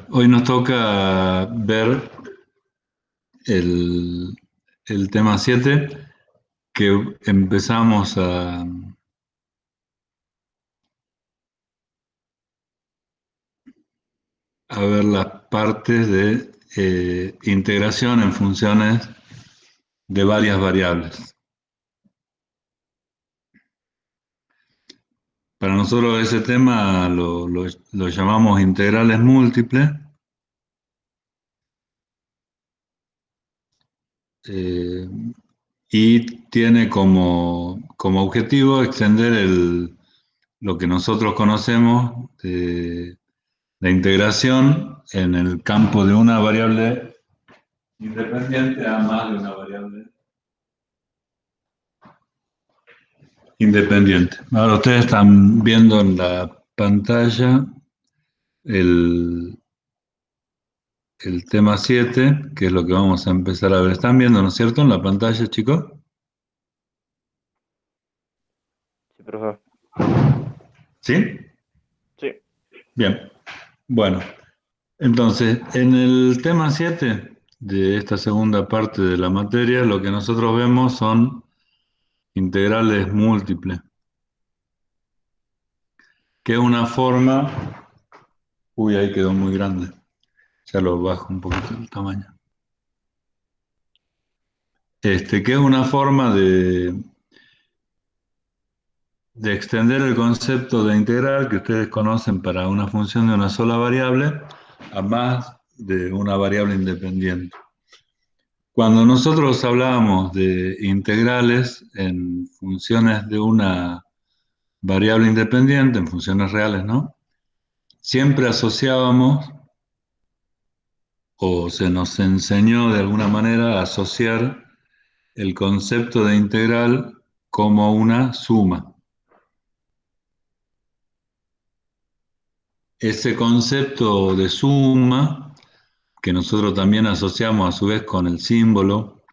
Hoy nos toca ver el, el tema 7 que empezamos a ver las partes de integración en funciones de varias variables. Para nosotros ese tema lo llamamos integrales múltiples, eh, y tiene como objetivo extender lo que nosotros conocemos de la integración en el campo de una variable independiente a más de una variable independiente. Ahora ustedes están viendo en la pantalla el, el tema 7, que es lo que vamos a empezar a ver. ¿Están viendo, no es cierto, en la pantalla, chicos? Sí, profe. ¿Sí? Sí. Bien. Bueno, entonces, en el tema 7 de esta segunda parte de la materia, lo que nosotros vemos son integrales múltiples, que es una forma. Uy, ahí quedó muy grande. Ya lo bajo un poquito el tamaño. Que es una forma de extender el concepto de integral que ustedes conocen para una función de una sola variable a más de una variable independiente. Cuando nosotros hablábamos de integrales en funciones de una variable independiente, en funciones reales, ¿no? Siempre asociábamos, o se nos enseñó de alguna manera a asociar el concepto de integral como una suma. Ese concepto de suma, que nosotros también asociamos a su vez con el símbolo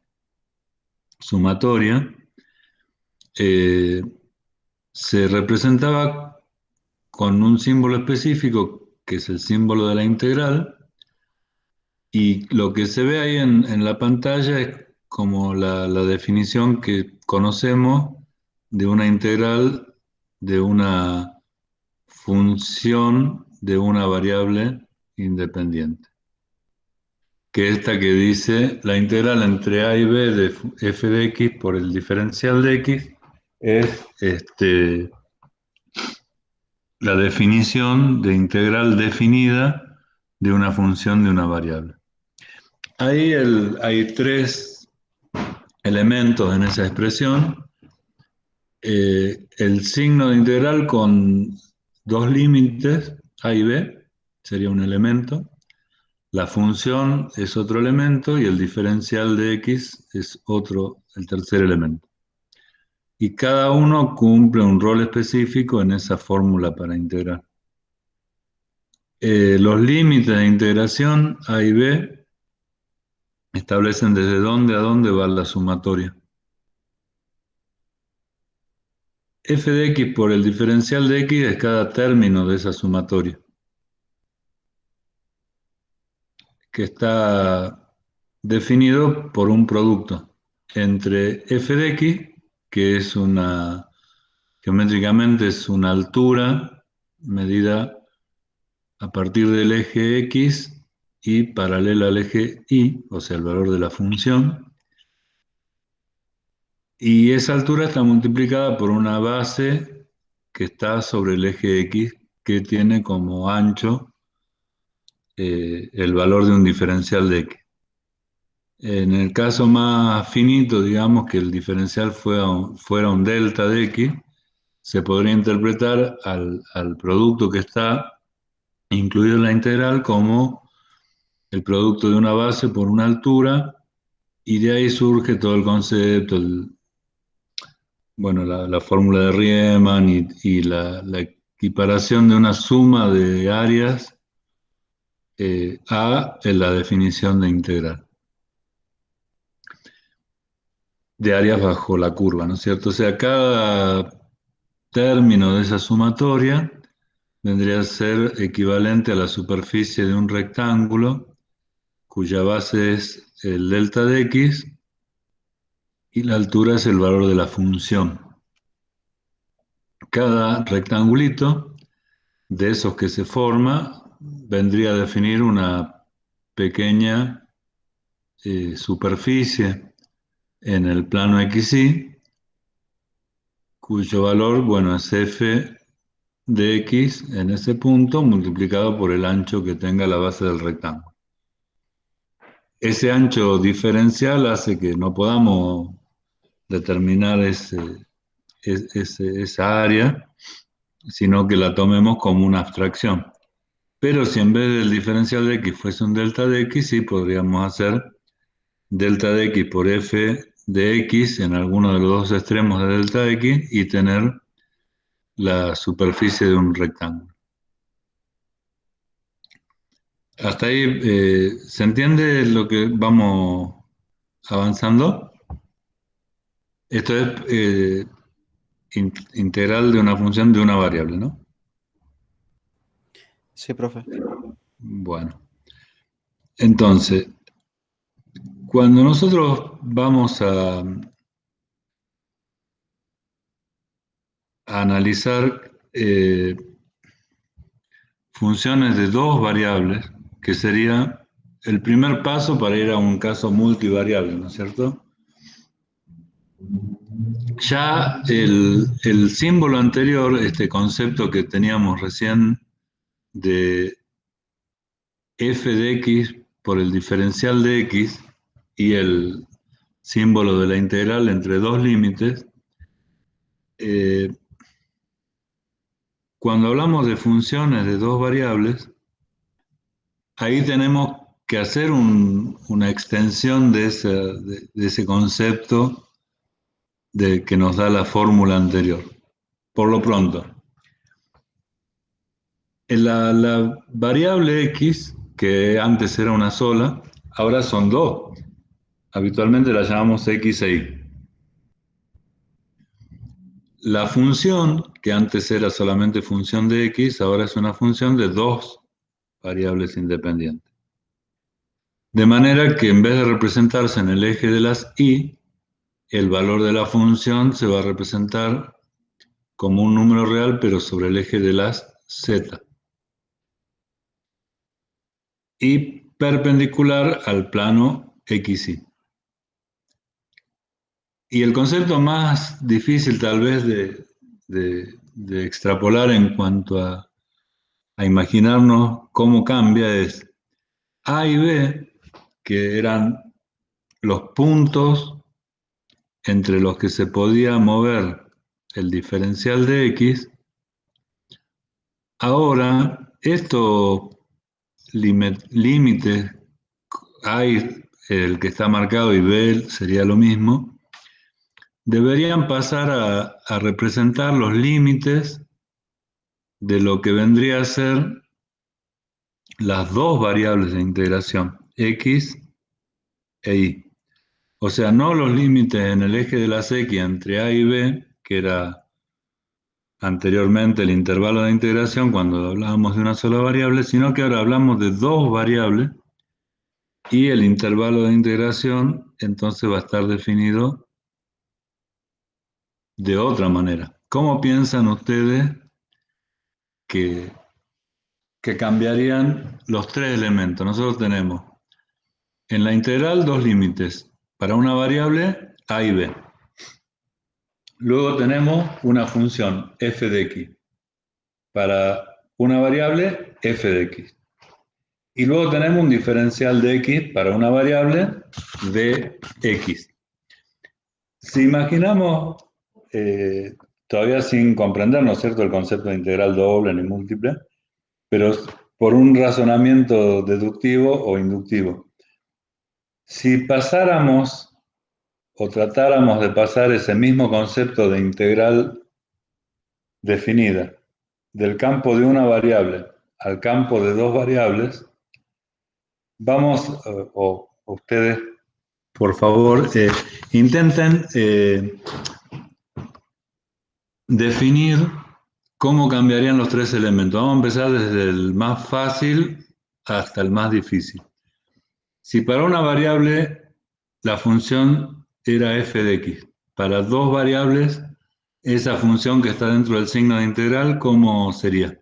sumatoria, eh, se representaba con un símbolo específico, que es el símbolo de la integral, y lo que se ve ahí en la pantalla es como la definición que conocemos de una integral de una función de una variable independiente, que es esta que dice la integral entre a y b de f de x por el diferencial de x es la definición de integral definida de una función de una variable. Ahí hay tres elementos en esa expresión. El signo de integral con dos límites, a y b, sería un elemento. La función es otro elemento y el diferencial de x es otro, el tercer elemento. Y cada uno cumple un rol específico en esa fórmula para integrar. Los límites de integración a y b establecen desde dónde a dónde va la sumatoria. F de x por el diferencial de x es cada término de esa sumatoria, que está definido por un producto entre f de x, que es geométricamente es una altura medida a partir del eje x y paralela al eje y, o sea, el valor de la función, y esa altura está multiplicada por una base que está sobre el eje x, que tiene como ancho el valor de un diferencial de x. En el caso más finito, digamos que el diferencial fuera un delta de x, se podría interpretar al producto que está incluido en la integral como el producto de una base por una altura, y de ahí surge todo el concepto, bueno, la fórmula de Riemann y la equiparación de una suma de áreas a la definición de integral, de áreas bajo la curva, ¿no es cierto? O sea, cada término de esa sumatoria vendría a ser equivalente a la superficie de un rectángulo cuya base es el delta de x y la altura es el valor de la función. Cada rectangulito de esos que se forma vendría a definir una pequeña superficie en el plano XY, cuyo valor, bueno, es f de x en ese punto multiplicado por el ancho que tenga la base del rectángulo. Ese ancho diferencial hace que no podamos determinar esa área, sino que la tomemos como una abstracción. Pero si en vez del diferencial de x fuese un delta de x, sí podríamos hacer delta de x por f de x en alguno de los dos extremos de delta de x y tener la superficie de un rectángulo. Hasta ahí, ¿se entiende lo que vamos avanzando? Esto es integral de una función de una variable, ¿no? Sí, profe. Bueno, entonces, cuando nosotros vamos a analizar funciones de dos variables, que sería el primer paso para ir a un caso multivariable, ¿no es cierto? Ya el símbolo anterior, este concepto que teníamos recién de f de x por el diferencial de x y el símbolo de la integral entre dos límites, eh, cuando hablamos de funciones de dos variables, ahí tenemos que hacer una extensión de ese concepto que nos da la fórmula anterior. Por lo pronto, la variable x, que antes era una sola, ahora son dos. Habitualmente la llamamos x e y. La función, que antes era solamente función de x, ahora es una función de dos variables independientes. De manera que en vez de representarse en el eje de las y, el valor de la función se va a representar como un número real, pero sobre el eje de las z. Y perpendicular al plano XY. Y el concepto más difícil tal vez de extrapolar en cuanto a imaginarnos cómo cambia es A y B, que eran los puntos entre los que se podía mover el diferencial de X. Ahora, estos límites, A, el que está marcado, y B sería lo mismo, deberían pasar a representar los límites de lo que vendría a ser las dos variables de integración, x e y. O sea, no los límites en el eje de las x entre a y b, que era anteriormente el intervalo de integración cuando hablábamos de una sola variable, sino que ahora hablamos de dos variables y el intervalo de integración entonces va a estar definido de otra manera. ¿Cómo piensan ustedes que cambiarían los tres elementos? Nosotros tenemos en la integral dos límites para una variable a y b. Luego tenemos una función f de x para una variable f de x. Y luego tenemos un diferencial de x para una variable de x. Si imaginamos, todavía sin comprender, ¿no es cierto?, el concepto de integral doble ni múltiple, pero por un razonamiento deductivo o inductivo. Si pasáramos o tratáramos de pasar ese mismo concepto de integral definida del campo de una variable al campo de dos variables, vamos, o ustedes, por favor, intenten definir ¿cómo cambiarían los tres elementos? Vamos a empezar desde el más fácil hasta el más difícil. Si para una variable la función era f de x, para dos variables, esa función que está dentro del signo de integral, ¿cómo sería?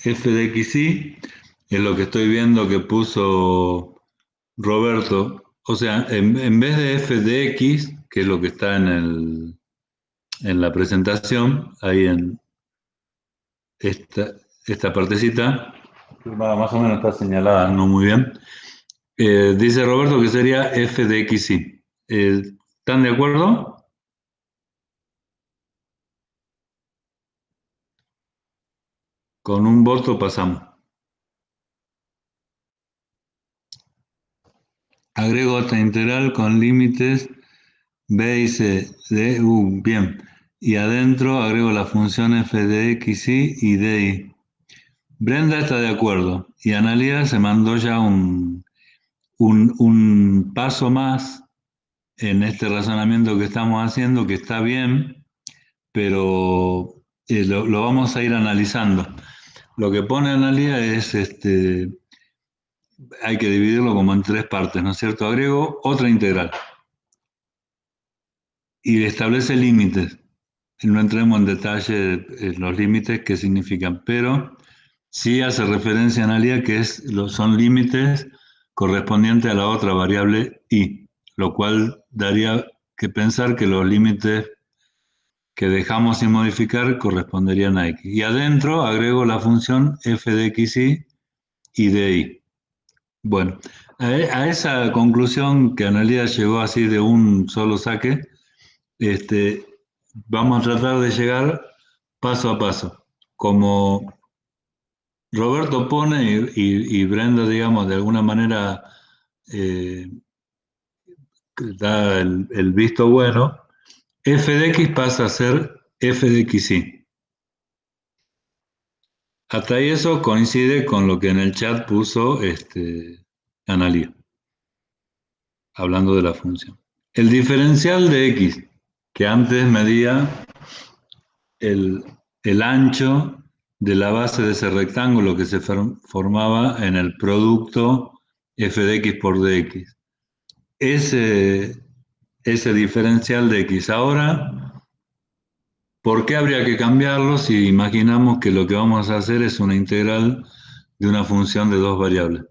F de xy es lo que estoy viendo que puso Roberto. O sea, en vez de f de x, que es lo que está en la presentación, ahí en esta partecita, más o menos está señalada, no muy bien. Dice Roberto que sería f de xy. ¿Están de acuerdo? Con un voto pasamos. Agrego esta integral con límites b y c de u. Bien. Y adentro agrego la función f de xy y de y. Brenda está de acuerdo. Y Analia se mandó ya un paso más en este razonamiento que estamos haciendo, que está bien, pero lo vamos a ir analizando. Lo que pone Analia es, hay que dividirlo como en tres partes, ¿no es cierto? Agrego otra integral y establece límites. No entremos en detalle en los límites que significan, pero sí hace referencia a Analia que son límites correspondientes a la otra variable y, lo cual daría que pensar que los límites que dejamos sin modificar corresponderían a x. Y adentro agrego la función f de xy y de y. Bueno, a esa conclusión que Analia llegó así de un solo saque, este, vamos a tratar de llegar paso a paso. Como Roberto pone y Brenda, digamos, de alguna manera eh, da el visto bueno, f de x pasa a ser f de xy. Hasta ahí eso coincide con lo que en el chat puso Analia, hablando de la función. El diferencial de x, que antes medía el, el ancho de la base de ese rectángulo que se formaba en el producto f de x por dx. Ese diferencial de x ahora, ¿por qué habría que cambiarlo si imaginamos que lo que vamos a hacer es una integral de una función de dos variables?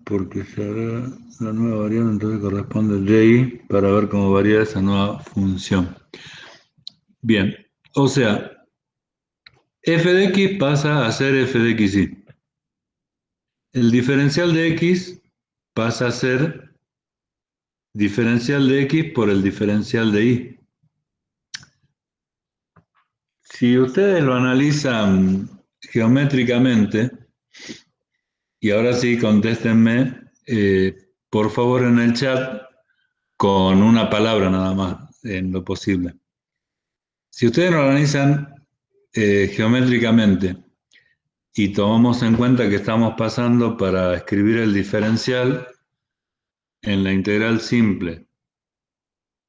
Porque se hará la nueva variable, entonces corresponde el y para ver cómo varía esa nueva función. Bien, o sea, f de x pasa a ser f de xy. El diferencial de x pasa a ser diferencial de x por el diferencial de y. Si ustedes lo analizan geométricamente, y ahora sí contéstenme, por favor en el chat, con una palabra nada más, en lo posible. Si ustedes lo analizan geométricamente y tomamos en cuenta que estamos pasando para escribir el diferencial en la integral simple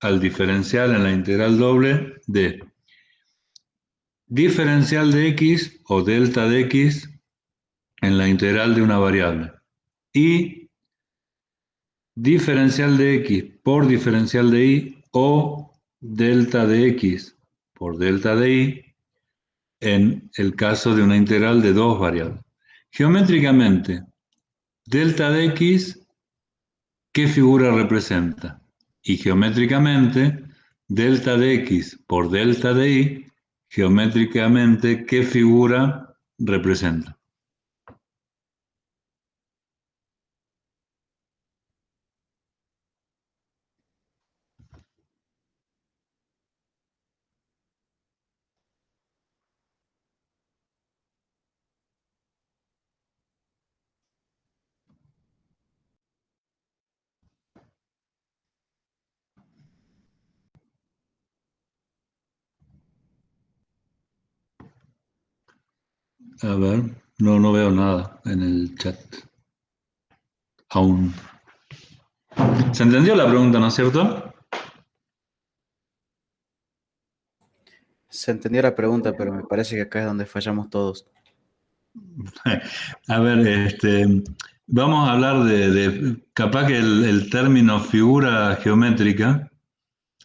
al diferencial en la integral doble de diferencial de x o delta de x en la integral de una variable y diferencial de x por diferencial de y o delta de x por delta de y en el caso de una integral de dos variables. Geométricamente, delta de x, ¿qué figura representa? Y geométricamente, delta de x por delta de y, geométricamente, ¿qué figura representa? A ver, no veo nada en el chat aún. ¿Se entendió la pregunta, no es cierto? Se entendió la pregunta, pero me parece que acá es donde fallamos todos. A ver, vamos a hablar capaz que el término figura geométrica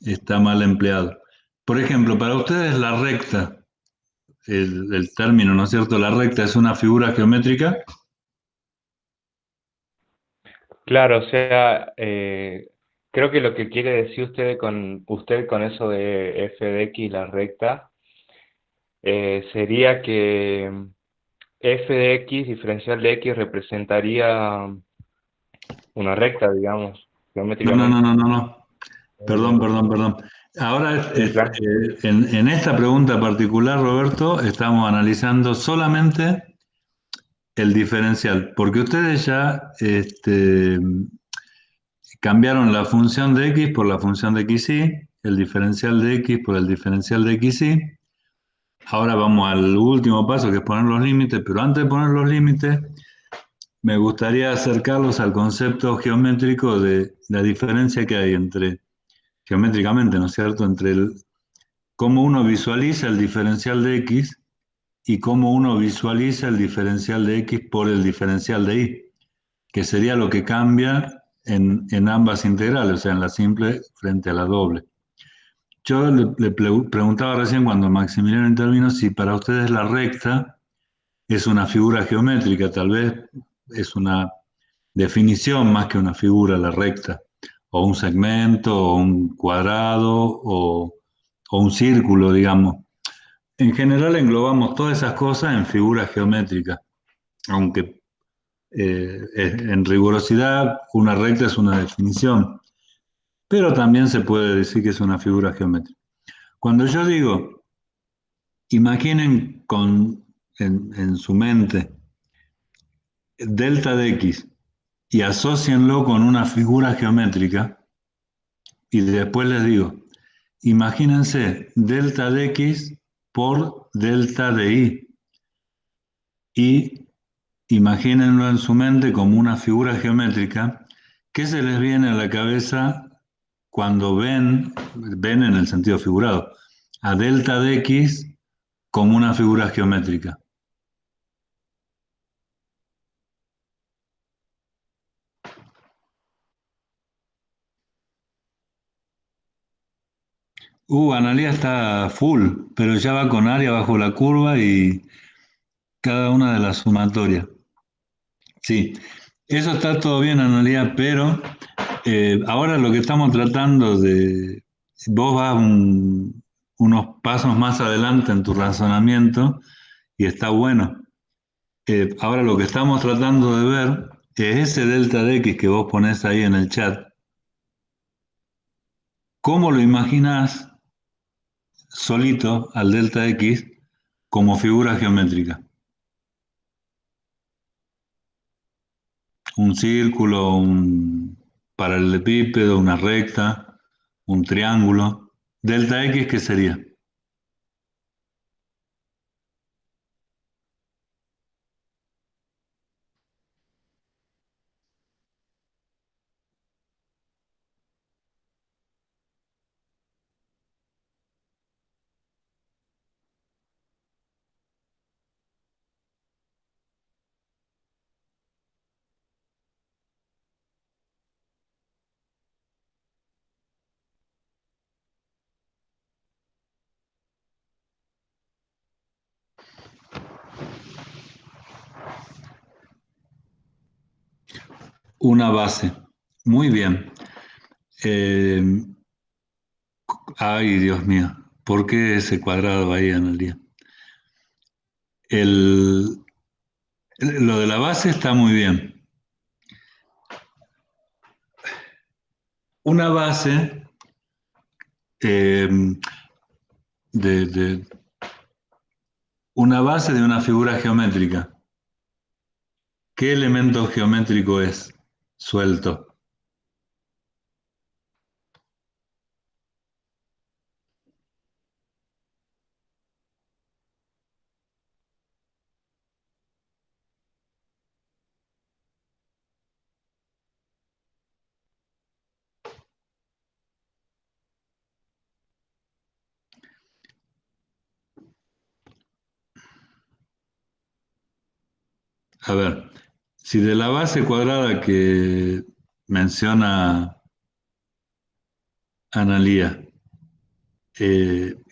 está mal empleado. Por ejemplo, para ustedes la recta, el término, ¿no es cierto? La recta es una figura geométrica. Claro, o sea, creo que lo que quiere decir usted con eso de f de x, la recta, sería que f de x, diferencial de x, representaría una recta, digamos, geométricamente. No. Perdón. Ahora, Sí, claro. en esta pregunta particular, Roberto, estamos analizando solamente el diferencial, porque ustedes ya cambiaron la función de x por la función de xy, el diferencial de x por el diferencial de xy. Ahora vamos al último paso, que es poner los límites, pero antes de poner los límites, me gustaría acercarlos al concepto geométrico de la diferencia que hay entre, geométricamente, ¿no es cierto?, entre cómo uno visualiza el diferencial de x y cómo uno visualiza el diferencial de x por el diferencial de y, que sería lo que cambia en ambas integrales, o sea, en la simple frente a la doble. Yo le preguntaba recién cuando Maximiliano intervino si para ustedes la recta es una figura geométrica, tal vez es una definición más que una figura la recta, o un segmento, o un cuadrado, o un círculo, digamos. En general englobamos todas esas cosas en figuras geométricas, aunque en rigurosidad una recta es una definición, pero también se puede decir que es una figura geométrica. Cuando yo digo, imaginen en su mente delta de x y asócienlo con una figura geométrica, y después les digo, imagínense delta de x por delta de y imagínenlo en su mente como una figura geométrica. ¿Qué se les viene a la cabeza cuando ven en el sentido figurado, a delta de x como una figura geométrica? Analía está full, pero ya va con área bajo la curva y cada una de las sumatorias. Sí, eso está todo bien, Analía, pero ahora lo que estamos tratando de, vos vas unos pasos más adelante en tu razonamiento y está bueno. Ahora lo que estamos tratando de ver es ese delta de x que vos ponés ahí en el chat. ¿Cómo lo imaginás solito al delta x como figura geométrica? Un círculo, un paralelepípedo, una recta, un triángulo. Delta x, ¿qué sería? una base. Muy bien. Eh, Ay, Dios mío, ¿por qué ese cuadrado ahí, Analía? El, lo de la base está muy bien. Una base eh, de una base de una figura geométrica. ¿Qué elemento geométrico es suelto? A ver, si de la base cuadrada que menciona Analía,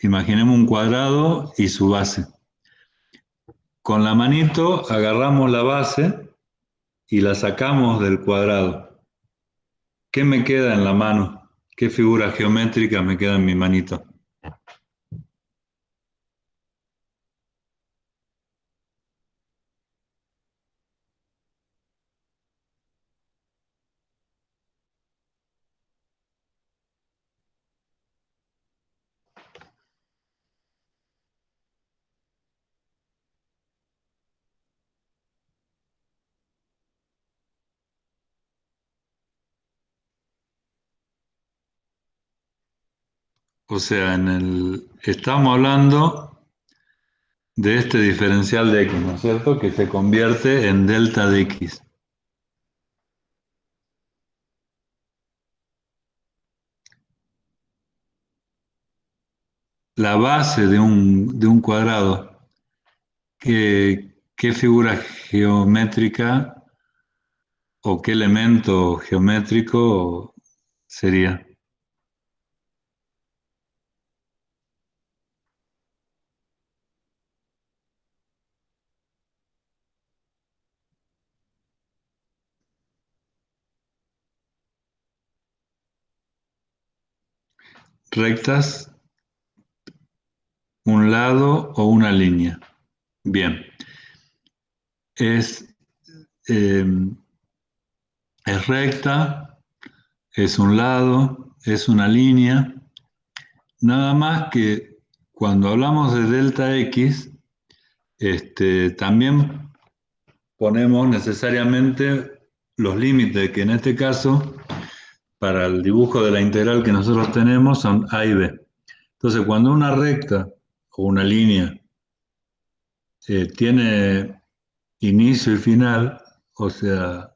imaginemos un cuadrado y su base. Con la manito agarramos la base y la sacamos del cuadrado. ¿Qué me queda en la mano? ¿Qué figura geométrica me queda en mi manito? O sea, estamos hablando de este diferencial de x, ¿no es cierto? Que se convierte en delta de x. La base de un cuadrado, ¿qué figura geométrica o qué elemento geométrico sería? Rectas, un lado o una línea. Bien, es, eh, es recta, es un lado, es una línea. Nada más que cuando hablamos de delta x, también ponemos necesariamente los límites, que en este caso, para el dibujo de la integral que nosotros tenemos, son a y b. Entonces, cuando una recta o una línea tiene inicio y final, o sea,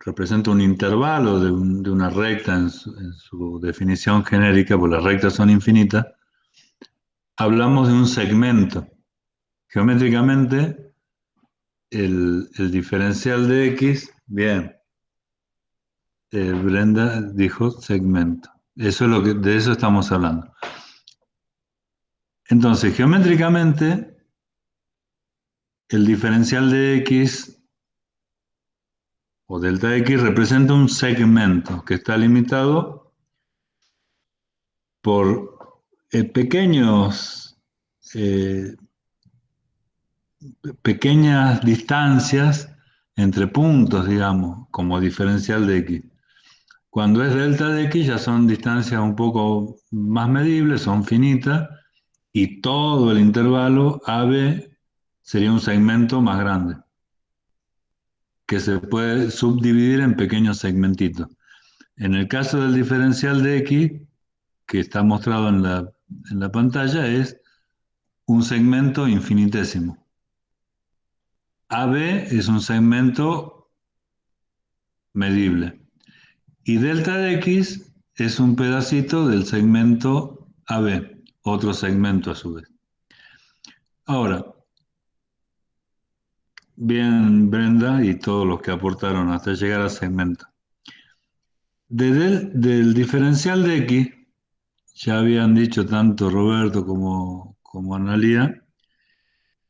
representa un intervalo de una recta en su definición genérica, porque las rectas son infinitas, hablamos de un segmento. Geométricamente, el diferencial de x, bien, Brenda dijo segmento. Eso es de eso estamos hablando. Entonces, geométricamente, el diferencial de x o delta x representa un segmento que está limitado por eh, pequeñas distancias entre puntos, digamos, como diferencial de x. Cuando es delta de x ya son distancias un poco más medibles, son finitas, y todo el intervalo AB sería un segmento más grande, que se puede subdividir en pequeños segmentitos. En el caso del diferencial de x, que está mostrado en la pantalla, es un segmento infinitésimo. AB es un segmento medible. Y delta de x es un pedacito del segmento AB, otro segmento a su vez. Ahora, bien Brenda y todos los que aportaron hasta llegar al segmento. Del diferencial de x, ya habían dicho tanto Roberto como Analía,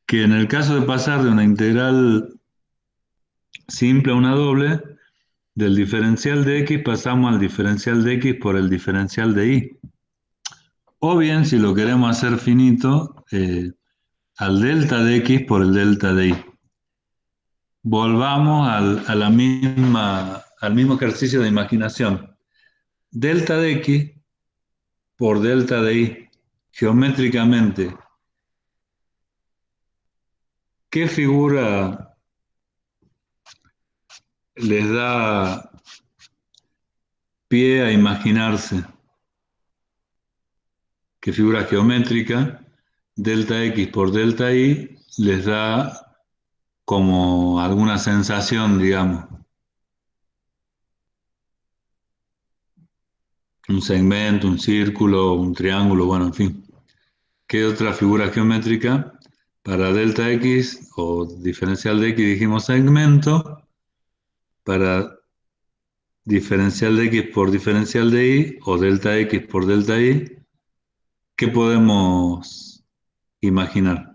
que en el caso de pasar de una integral simple a una doble, del diferencial de x pasamos al diferencial de x por el diferencial de y. O bien, si lo queremos hacer finito, al delta de x por el delta de y. Volvamos al mismo ejercicio de imaginación. Delta de x por delta de y. Geométricamente, ¿qué figura les da pie a imaginarse? ¿Qué figura geométrica? Delta x por delta y les da como alguna sensación, digamos. Un segmento, un círculo, un triángulo, bueno, en fin. ¿Qué otra figura geométrica? Para delta x o diferencial de x dijimos segmento. Para diferencial de x por diferencial de y o delta x por delta y, ¿qué podemos imaginar?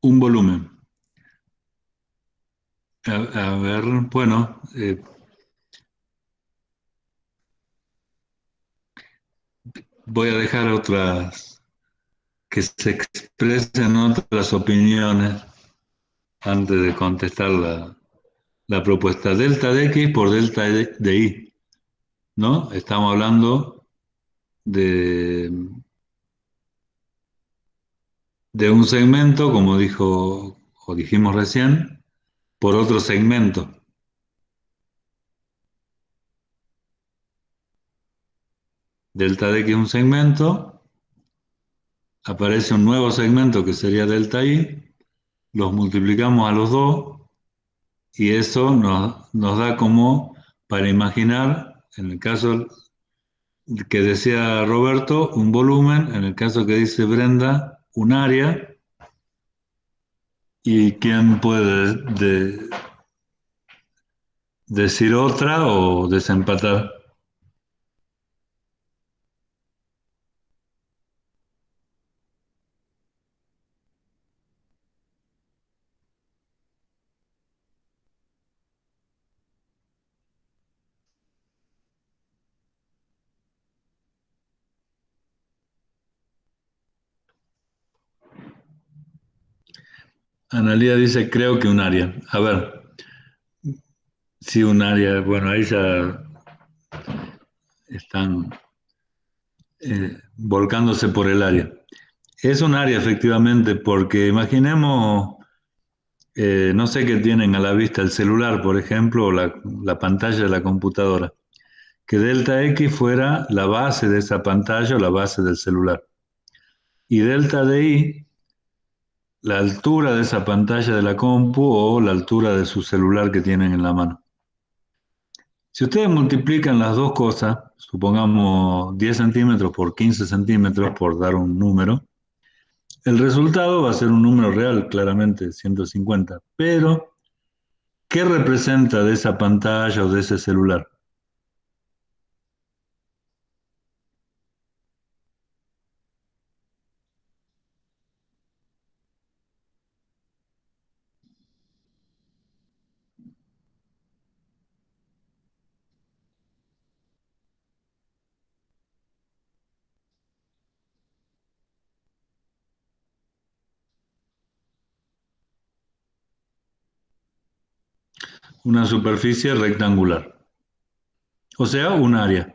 Un volumen. A ver, bueno, voy a dejar otras, que se expresen otras opiniones antes de contestar la propuesta. Delta de x por delta de y, ¿no? Estamos hablando de un segmento, como dijo o dijimos recién, por otro segmento. Delta de x es un segmento, aparece un nuevo segmento que sería delta y, los multiplicamos a los dos y eso nos da como para imaginar, en el caso que decía Roberto, un volumen, en el caso que dice Brenda, un área, y quién puede decir otra o desempatar. Analía dice, creo que un área. A ver, sí, un área, bueno, ahí ya están volcándose por el área. Es un área efectivamente, porque imaginemos, no sé qué tienen a la vista el celular, por ejemplo, o la pantalla de la computadora, que delta X fuera la base de esa pantalla o la base del celular. Y delta de Y, la altura de esa pantalla de la compu o la altura de su celular que tienen en la mano. Si ustedes multiplican las dos cosas, supongamos 10 centímetros por 15 centímetros, por dar un número, el resultado va a ser un número real, claramente, 150. Pero, ¿qué representa de esa pantalla o de ese celular? una superficie rectangular, o sea, un área.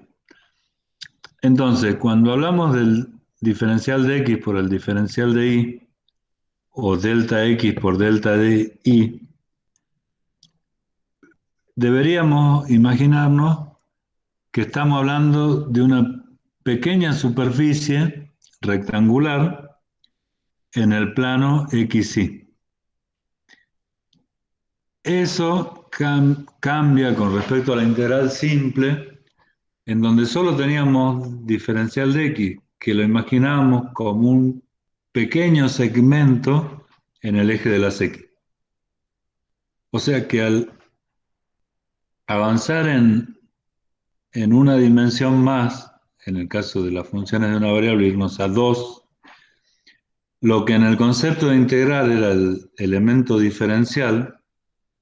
Entonces, cuando hablamos del diferencial de x por el diferencial de y, o delta x por delta de y, deberíamos imaginarnos que estamos hablando de una pequeña superficie rectangular en el plano XY. Eso cambia con respecto a la integral simple, en donde solo teníamos diferencial de x, que lo imaginábamos como un pequeño segmento en el eje de las x. O sea que al avanzar en una dimensión más, en el caso de las funciones de una variable, irnos a 2, lo que en el concepto de integral era el elemento diferencial,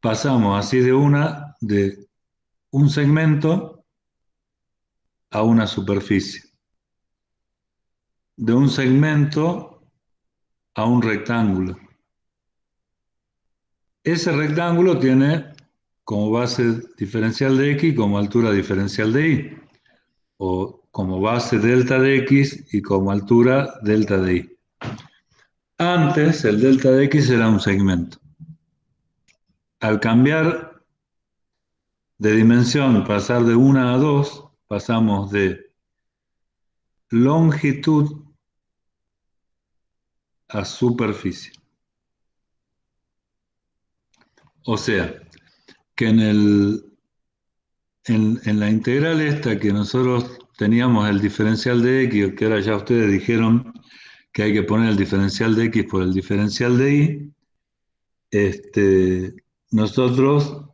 pasamos así de un segmento a una superficie, de un segmento a un rectángulo. Ese rectángulo tiene como base diferencial de x y como altura diferencial de y, o como base delta de x y como altura delta de y. Antes el delta de x era un segmento. Al cambiar de dimensión, pasar de 1 a 2, pasamos de longitud a superficie. O sea, que en la integral esta que nosotros teníamos el diferencial de x, que ahora ya ustedes dijeron que hay que poner el diferencial de x por el diferencial de y, nosotros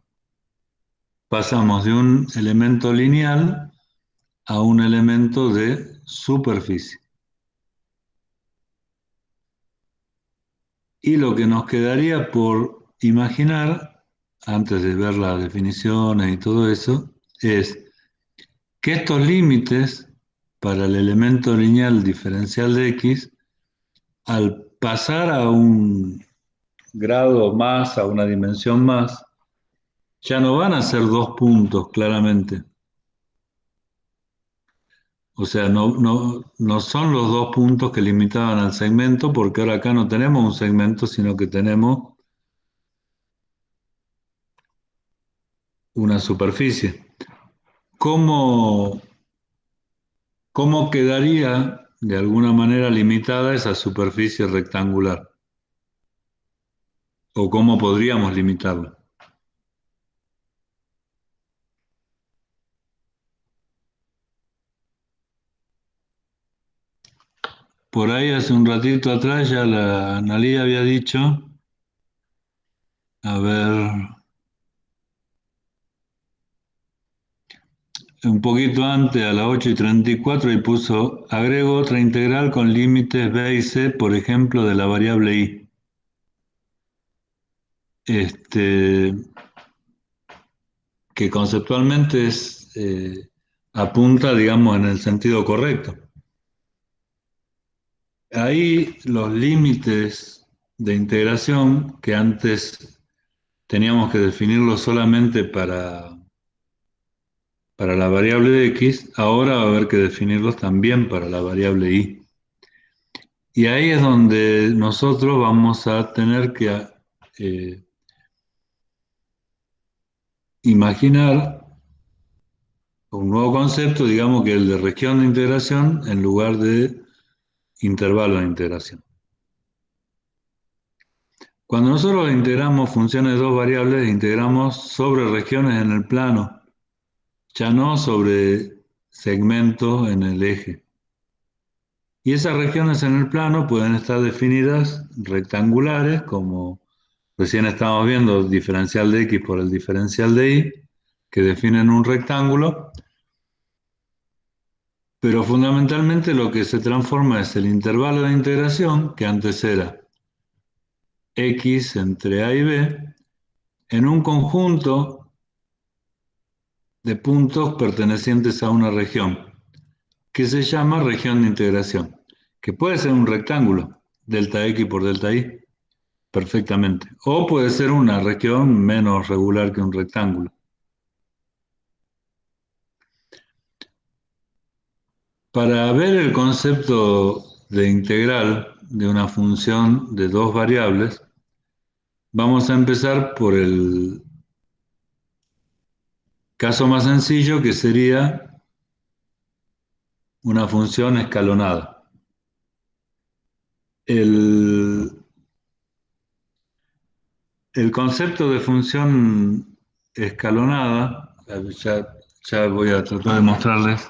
pasamos de un elemento lineal a un elemento de superficie. Y lo que nos quedaría por imaginar, antes de ver las definiciones y todo eso, es que estos límites para el elemento lineal diferencial de x, al pasar a un grado más, a una dimensión más, ya no van a ser 2 puntos, claramente. O sea, no son los 2 puntos que limitaban al segmento, porque ahora acá no tenemos un segmento, sino que tenemos una superficie. ¿Cómo quedaría de alguna manera limitada esa superficie rectangular? ¿O cómo podríamos limitarla? Por ahí hace un ratito atrás ya la Analía había dicho, a ver, un poquito antes, a las 8:34, y puso, agrego otra integral con límites b y c, por ejemplo, de la variable y. Que conceptualmente apunta, digamos, en el sentido correcto. Ahí los límites de integración, que antes teníamos que definirlos solamente para la variable de x, ahora va a haber que definirlos también para la variable y. Y ahí es donde nosotros vamos a tener que imaginar un nuevo concepto, digamos que el de región de integración en lugar de intervalo de integración. Cuando nosotros integramos funciones de dos variables, integramos sobre regiones en el plano, ya no sobre segmentos en el eje. Y esas regiones en el plano pueden estar definidas rectangulares, como recién estábamos viendo, diferencial de x por el diferencial de y, que definen un rectángulo, pero fundamentalmente lo que se transforma es el intervalo de integración, que antes era x entre a y b, en un conjunto de puntos pertenecientes a una región, que se llama región de integración, que puede ser un rectángulo, delta x por delta y, perfectamente. O puede ser una región menos regular que un rectángulo. Para ver el concepto de integral de una función de dos variables, vamos a empezar por el caso más sencillo, que sería una función escalonada. El concepto de función escalonada, ya voy a tratar de mostrarles.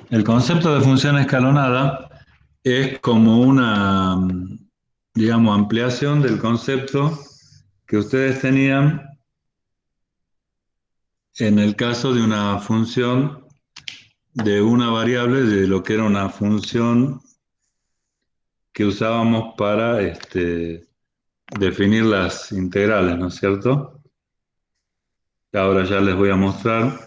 El concepto de función escalonada es como una, digamos, ampliación del concepto que ustedes tenían en el caso de una función de una variable, de lo que era una función que usábamos para definir las integrales, ¿no es cierto? Ahora ya les voy a mostrar.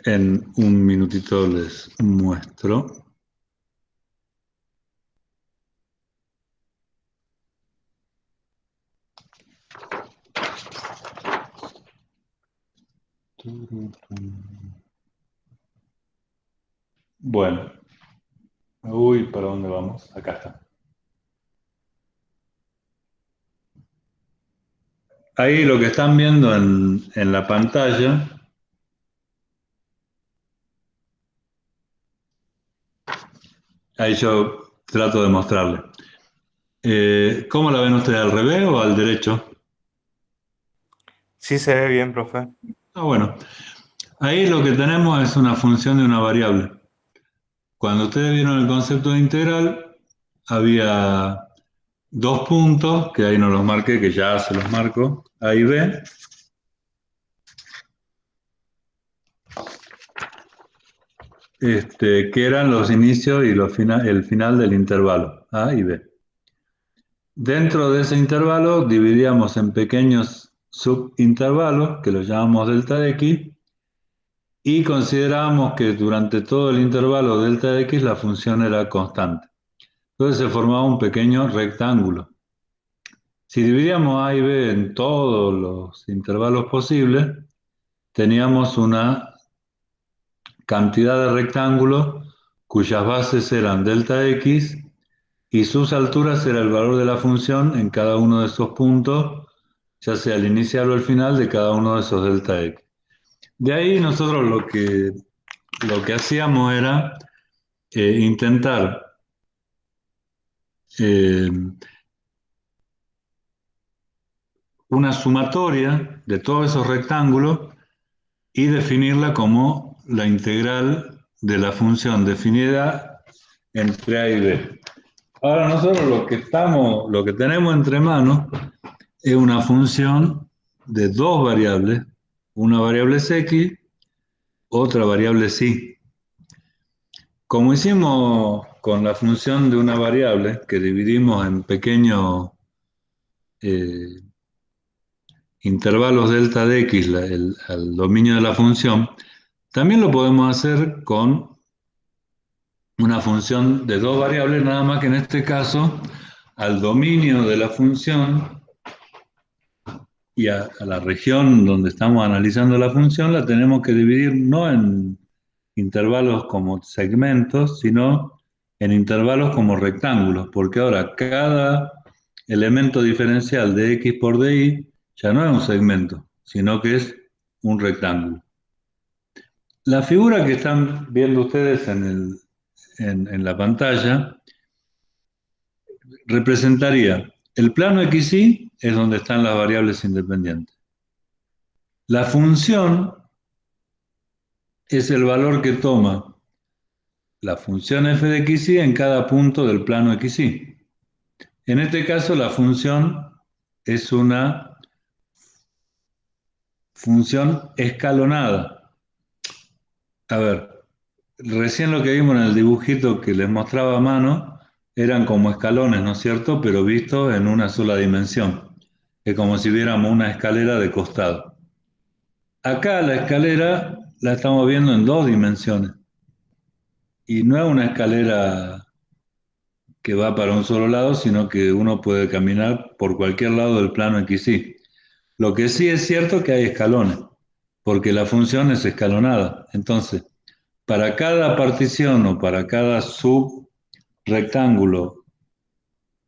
En un minutito les muestro. Bueno, uy, ¿para dónde vamos? Acá está. Ahí lo que están viendo en la pantalla, ahí yo trato de mostrarle. ¿Cómo la ven ustedes, al revés o al derecho? Sí se ve bien, profe. Ah, bueno, ahí lo que tenemos es una función de una variable. Cuando ustedes vieron el concepto de integral, había dos puntos, que ahí no los marqué, que ya se los marco, A y B. Que eran los inicios y el final del intervalo, A y B. Dentro de ese intervalo dividíamos en pequeños subintervalos, que los llamamos delta de x, y considerábamos que durante todo el intervalo delta de x la función era constante. Entonces se formaba un pequeño rectángulo. Si dividíamos A y B en todos los intervalos posibles, teníamos una cantidad de rectángulos cuyas bases eran delta x y sus alturas era el valor de la función en cada uno de esos puntos, ya sea el inicial o el final de cada uno de esos delta x. De ahí nosotros lo que hacíamos era intentar eh, una sumatoria de todos esos rectángulos y definirla como la integral de la función definida entre A y B. Ahora nosotros lo que tenemos entre manos es una función de dos variables. Una variable es x, otra variable es y. Como hicimos con la función de una variable, que dividimos en pequeños eh, intervalos delta de x al dominio de la función, también lo podemos hacer con una función de dos variables, nada más que en este caso al dominio de la función y a la región donde estamos analizando la función la tenemos que dividir no en intervalos como segmentos, sino en intervalos como rectángulos, porque ahora cada elemento diferencial de x por dy ya no es un segmento, sino que es un rectángulo. La figura que están viendo ustedes en la pantalla representaría el plano XY, es donde están las variables independientes. La función es el valor que toma la función f de xy en cada punto del plano xy. En este caso, la función es una función escalonada. A ver, recién lo que vimos en el dibujito que les mostraba a mano eran como escalones, ¿no es cierto? Pero vistos en una sola dimensión. Es como si viéramos una escalera de costado. Acá la escalera la estamos viendo en dos dimensiones. Y no es una escalera que va para un solo lado, sino que uno puede caminar por cualquier lado del plano XY. Lo que sí es cierto que hay escalones, porque la función es escalonada. Entonces, para cada partición o para cada subrectángulo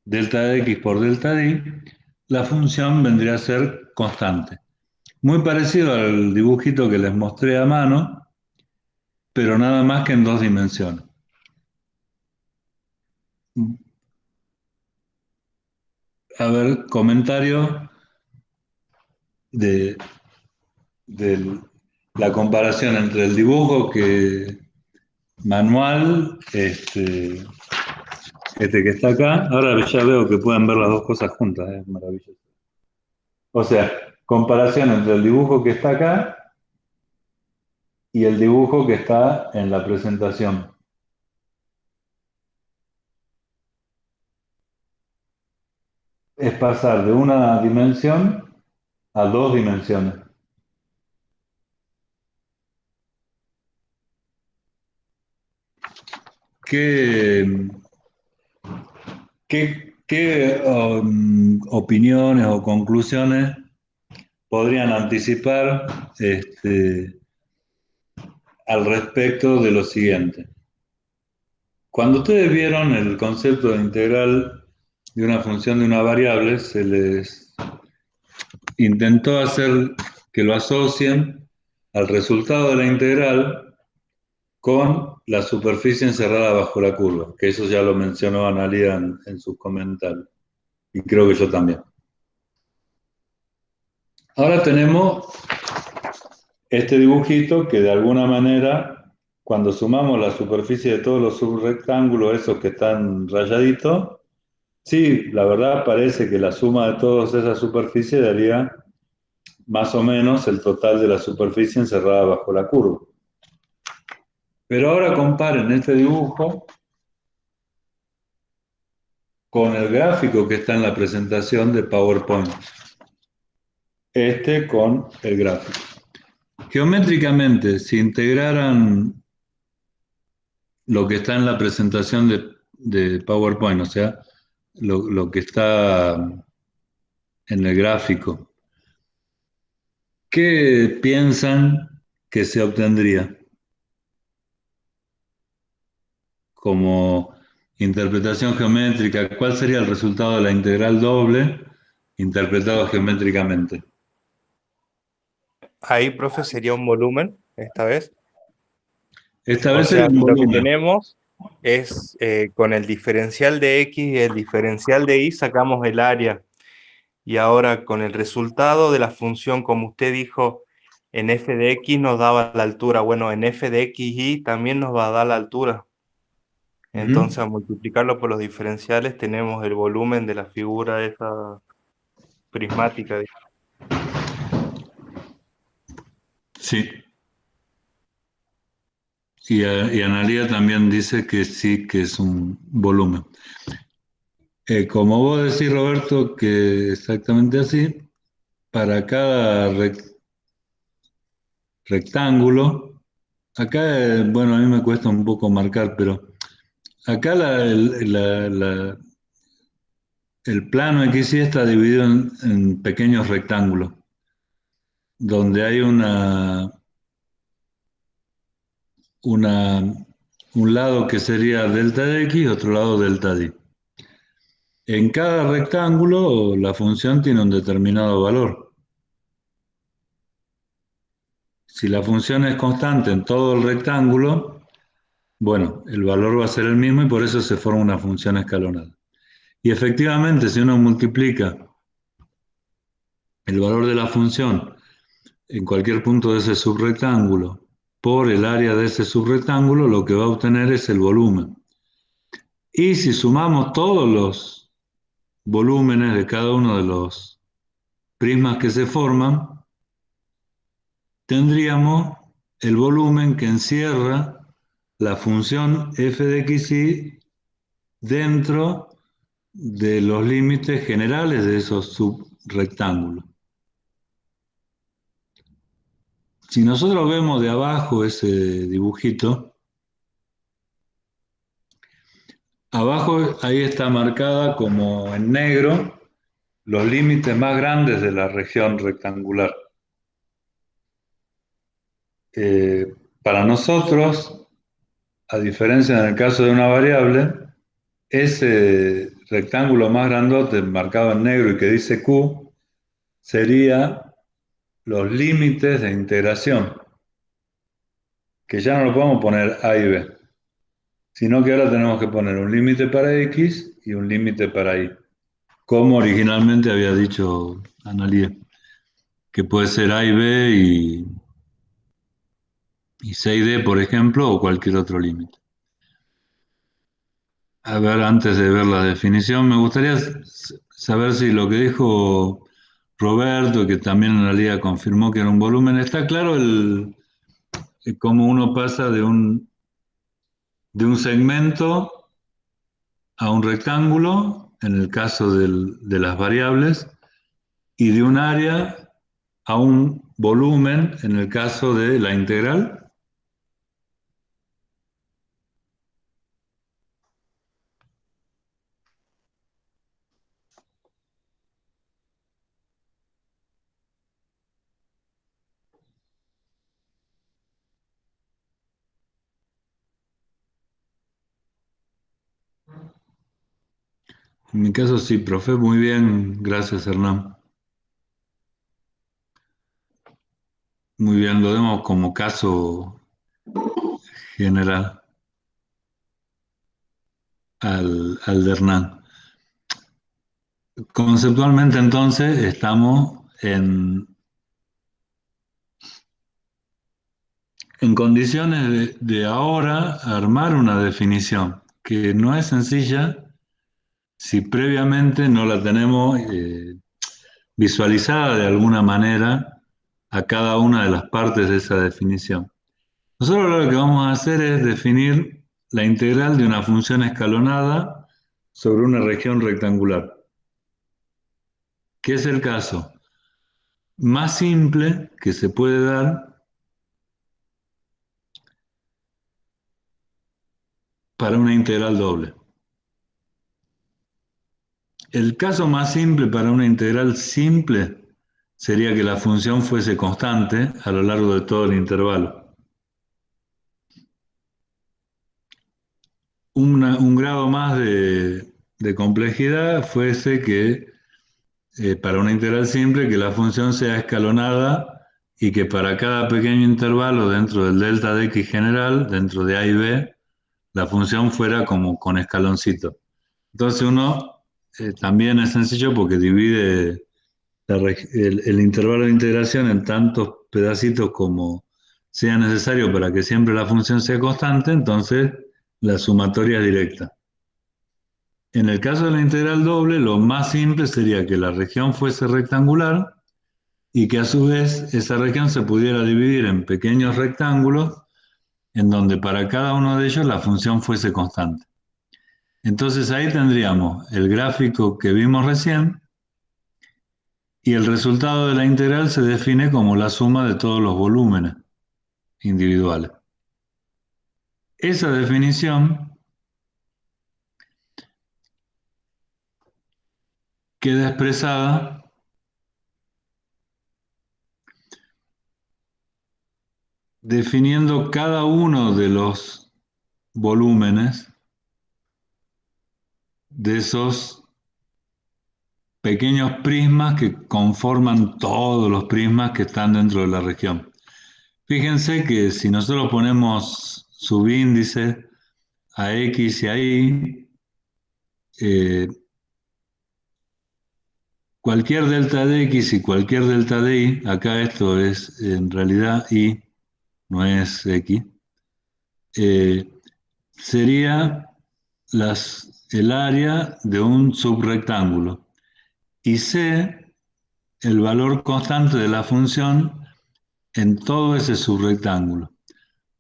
delta de x por delta de y, la función vendría a ser constante. Muy parecido al dibujito que les mostré a mano, pero nada más que en dos dimensiones. A ver, comentario de la comparación entre el dibujo que manual, este que está acá. Ahora ya veo que pueden ver las dos cosas juntas, es maravilloso. O sea, comparación entre el dibujo que está acá y el dibujo que está en la presentación. Es pasar de una dimensión a dos dimensiones. ¿Qué, qué opiniones o conclusiones podrían anticipar al respecto de lo siguiente? Cuando ustedes vieron el concepto de integral de una función de una variable, se les intentó hacer que lo asocien al resultado de la integral con la superficie encerrada bajo la curva, que eso ya lo mencionó Analia en sus comentarios, y creo que yo también. Ahora tenemos este dibujito que de alguna manera, cuando sumamos la superficie de todos los subrectángulos, esos que están rayaditos, sí, la verdad parece que la suma de todas esas superficies daría más o menos el total de la superficie encerrada bajo la curva. Pero ahora comparen este dibujo con el gráfico que está en la presentación de PowerPoint. Este con el gráfico. Geométricamente, si integraran lo que está en la presentación de PowerPoint, o sea, lo que está en el gráfico, ¿qué piensan que se obtendría como interpretación geométrica? ¿Cuál sería el resultado de la integral doble interpretado geométricamente? Ahí, profe, sería un volumen, esta vez. Esta O vez sería sea, un lo que volumen. tenemos es con el diferencial de x y el diferencial de y sacamos el área. Y ahora con el resultado de la función, como usted dijo, en f de x nos daba la altura. Bueno, en f de xy también nos va a dar la altura. Entonces, al multiplicarlo por los diferenciales, tenemos el volumen de la figura esa prismática. Sí. Y Analia también dice que sí, que es un volumen. Como vos decís, Roberto, que exactamente así, para cada rectángulo, acá, bueno, a mí me cuesta un poco marcar, pero acá el plano XY está dividido en pequeños rectángulos, donde hay un lado que sería delta de X y otro lado delta de Y. En cada rectángulo la función tiene un determinado valor. Si la función es constante en todo el rectángulo, bueno, el valor va a ser el mismo y por eso se forma una función escalonada. Y efectivamente, si uno multiplica el valor de la función en cualquier punto de ese subrectángulo por el área de ese subrectángulo, lo que va a obtener es el volumen. Y si sumamos todos los volúmenes de cada uno de los prismas que se forman, tendríamos el volumen que encierra la función f de xy dentro de los límites generales de esos subrectángulos. Si nosotros vemos de abajo ese dibujito, abajo ahí está marcada como en negro los límites más grandes de la región rectangular. Para nosotros, a diferencia en el caso de una variable, ese rectángulo más grandote marcado en negro y que dice Q sería los límites de integración, que ya no lo podemos poner A y B, sino que ahora tenemos que poner un límite para X y un límite para Y, como originalmente había dicho Analía, que puede ser A y B y C y D, por ejemplo, o cualquier otro límite. A ver, antes de ver la definición, me gustaría saber si lo que dijo Roberto, que también en realidad confirmó que era un volumen, está claro cómo uno pasa de un segmento a un rectángulo, en el caso de las variables, y de un área a un volumen, en el caso de la integral. En mi caso sí, profe, muy bien, gracias Hernán. Muy bien, lo demos como caso general al de Hernán. Conceptualmente entonces estamos en condiciones de ahora armar una definición que no es sencilla si previamente no la tenemos visualizada de alguna manera a cada una de las partes de esa definición. Nosotros lo que vamos a hacer es definir la integral de una función escalonada sobre una región rectangular, que es el caso más simple que se puede dar para una integral doble. El caso más simple para una integral simple sería que la función fuese constante a lo largo de todo el intervalo. Un grado más de complejidad fuese que para una integral simple que la función sea escalonada y que para cada pequeño intervalo dentro del delta de x general, dentro de a y b, la función fuera como con escaloncito. Entonces uno también es sencillo porque divide el intervalo de integración en tantos pedacitos como sea necesario para que siempre la función sea constante, entonces la sumatoria es directa. En el caso de la integral doble, lo más simple sería que la región fuese rectangular y que a su vez esa región se pudiera dividir en pequeños rectángulos en donde para cada uno de ellos la función fuese constante. Entonces ahí tendríamos el gráfico que vimos recién y el resultado de la integral se define como la suma de todos los volúmenes individuales. Esa definición queda expresada definiendo cada uno de los volúmenes de esos pequeños prismas que conforman todos los prismas que están dentro de la región. Fíjense que si nosotros ponemos subíndice a X y a Y, cualquier delta de X y cualquier delta de Y, acá esto es en realidad Y, no es X, sería el área de un subrectángulo. Y C, el valor constante de la función en todo ese subrectángulo.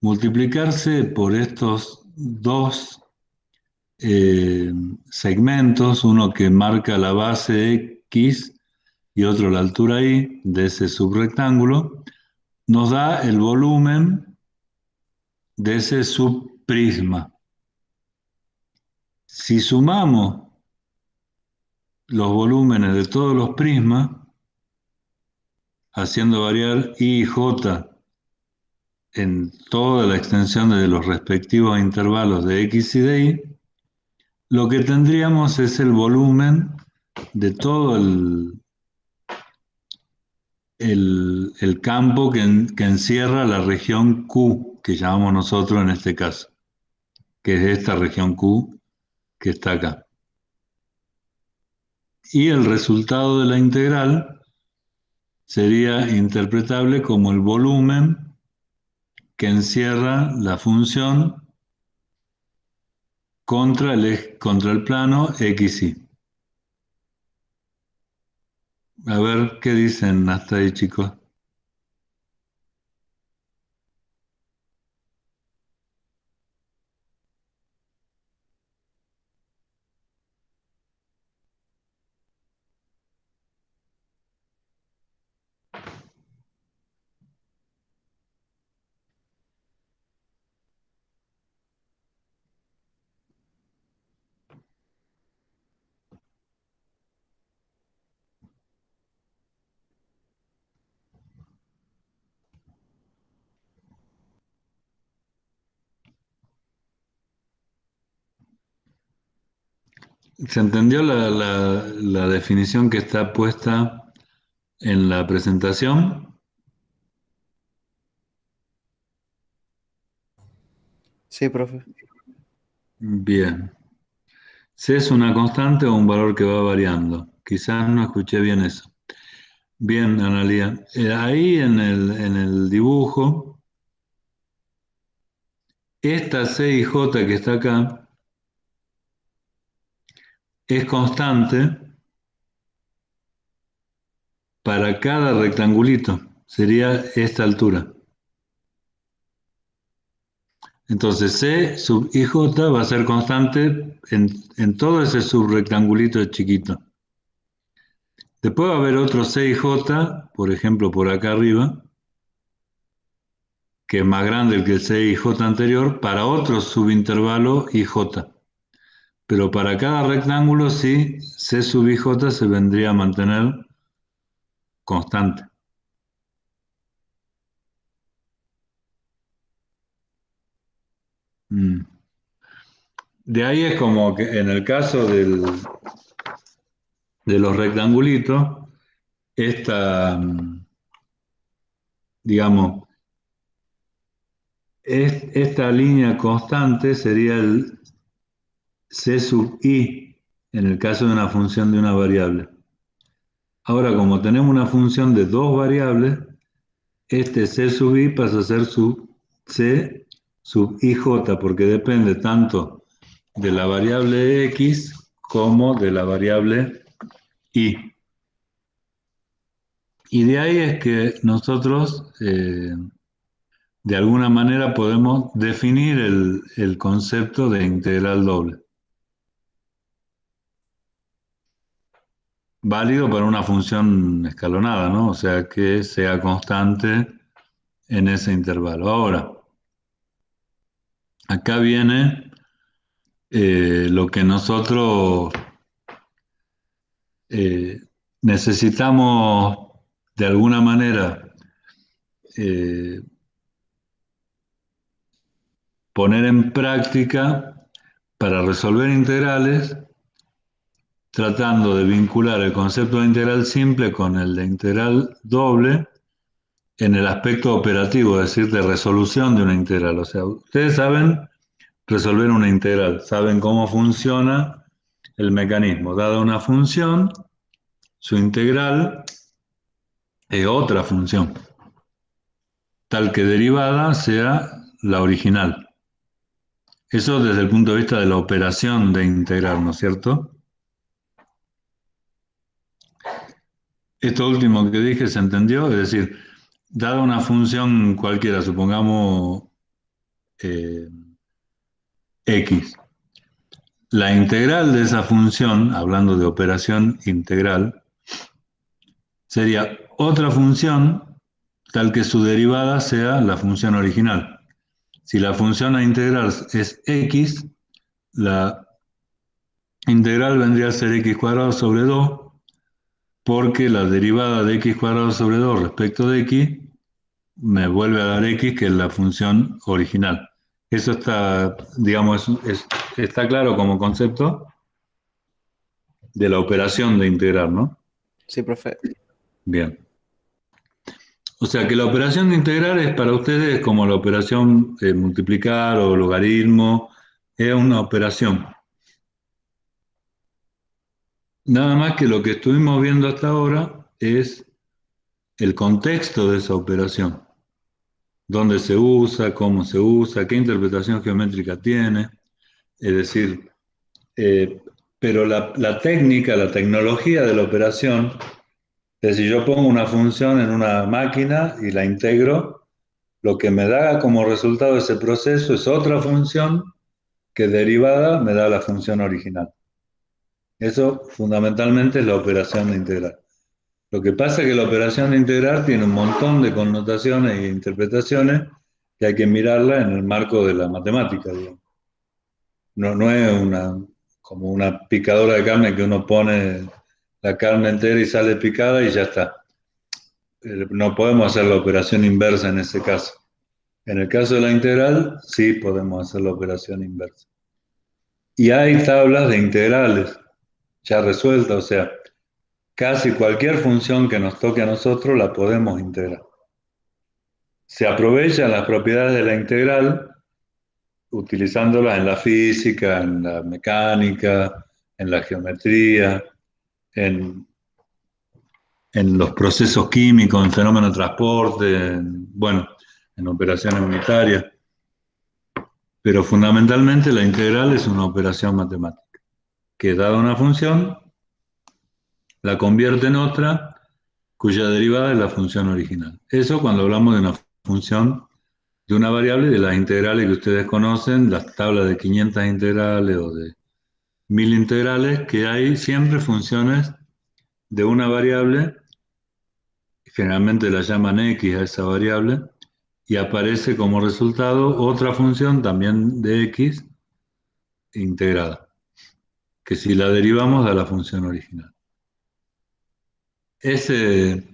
Multiplicarse por estos dos segmentos, uno que marca la base X y otro la altura Y de ese subrectángulo, nos da el volumen de ese subprisma. Si sumamos los volúmenes de todos los prismas, haciendo variar I y J en toda la extensión de los respectivos intervalos de X y de Y, lo que tendríamos es el volumen de todo el campo que encierra la región Q, que llamamos nosotros en este caso, que es esta región Q que está acá. Y el resultado de la integral sería interpretable como el volumen que encierra la función contra el plano XY. A ver qué dicen hasta ahí, chicos. ¿Se entendió la definición que está puesta en la presentación? Sí, profe. Bien. C es una constante o un valor que va variando. Quizás no escuché bien eso. Bien, Analía. Ahí en el dibujo, esta C y J que está acá es constante para cada rectangulito. Sería esta altura. Entonces C sub IJ va a ser constante en todo ese subrectangulito chiquito. Después va a haber otro C y J, por ejemplo por acá arriba, que es más grande que el C y J anterior, para otro subintervalo IJ. Pero para cada rectángulo sí, C sub IJ se vendría a mantener constante. De ahí es como que en el caso de los rectangulitos, digamos, esta línea constante sería el C sub I en el caso de una función de una variable. Ahora, como tenemos una función de dos variables, este C sub I pasa a ser C sub IJ, porque depende tanto de la variable X como de la variable Y. Y de ahí es que nosotros, de alguna manera, podemos definir el concepto de integral doble. Válido para una función escalonada, ¿no? O sea, que sea constante en ese intervalo. Ahora, acá viene lo que nosotros necesitamos de alguna manera poner en práctica para resolver integrales, tratando de vincular el concepto de integral simple con el de integral doble en el aspecto operativo, es decir, de resolución de una integral. O sea, ustedes saben resolver una integral, saben cómo funciona el mecanismo. Dada una función, su integral es otra función. tal que derivada sea la original. Eso desde el punto de vista de la operación de integrar, ¿no es cierto? Esto último que dije se entendió, es decir, dada una función cualquiera, supongamos x, la integral de esa función, hablando de operación integral, sería otra función tal que su derivada sea la función original. Si la función a integrar es x, la integral vendría a ser x cuadrado sobre 2, porque la derivada de x cuadrado sobre 2 respecto de x me vuelve a dar x, que es la función original. Eso está, digamos, está claro como concepto de la operación de integrar, ¿no? Sí, profe. Bien. O sea que la operación de integrar es para ustedes como la operación multiplicar o logaritmo, es una operación. Nada más que lo que estuvimos viendo hasta ahora es el contexto de esa operación. Dónde se usa, cómo se usa, qué interpretación geométrica tiene. Es decir, pero la técnica, la tecnología de la operación, es decir, yo pongo una función en una máquina y la integro, lo que me da como resultado ese proceso es otra función que derivada me da la función original. Eso fundamentalmente es la operación de integrar. Lo que pasa es que la operación de integrar tiene un montón de connotaciones e interpretaciones que hay que mirarla en el marco de la matemática, digamos. No es como una picadora de carne que uno pone la carne entera y sale picada y ya está. No podemos hacer la operación inversa en ese caso. En el caso de la integral, sí podemos hacer la operación inversa. Y hay tablas de integrales ya resueltas, o sea, casi cualquier función que nos toque a nosotros la podemos integrar. Se aprovechan las propiedades de la integral utilizándolas en la física, en la mecánica, en la geometría, en, en los procesos químicos, en fenómenos de transporte, en operaciones unitarias. Pero fundamentalmente la integral es una operación matemática, que dada una función, la convierte en otra, cuya derivada es la función original. Eso cuando hablamos de una función de una variable, de las integrales que ustedes conocen, las tablas de 500 integrales o de 1000 integrales, que hay siempre funciones de una variable, generalmente la llaman x a esa variable, y aparece como resultado otra función también de x integrada, que si la derivamos da la función original. Esa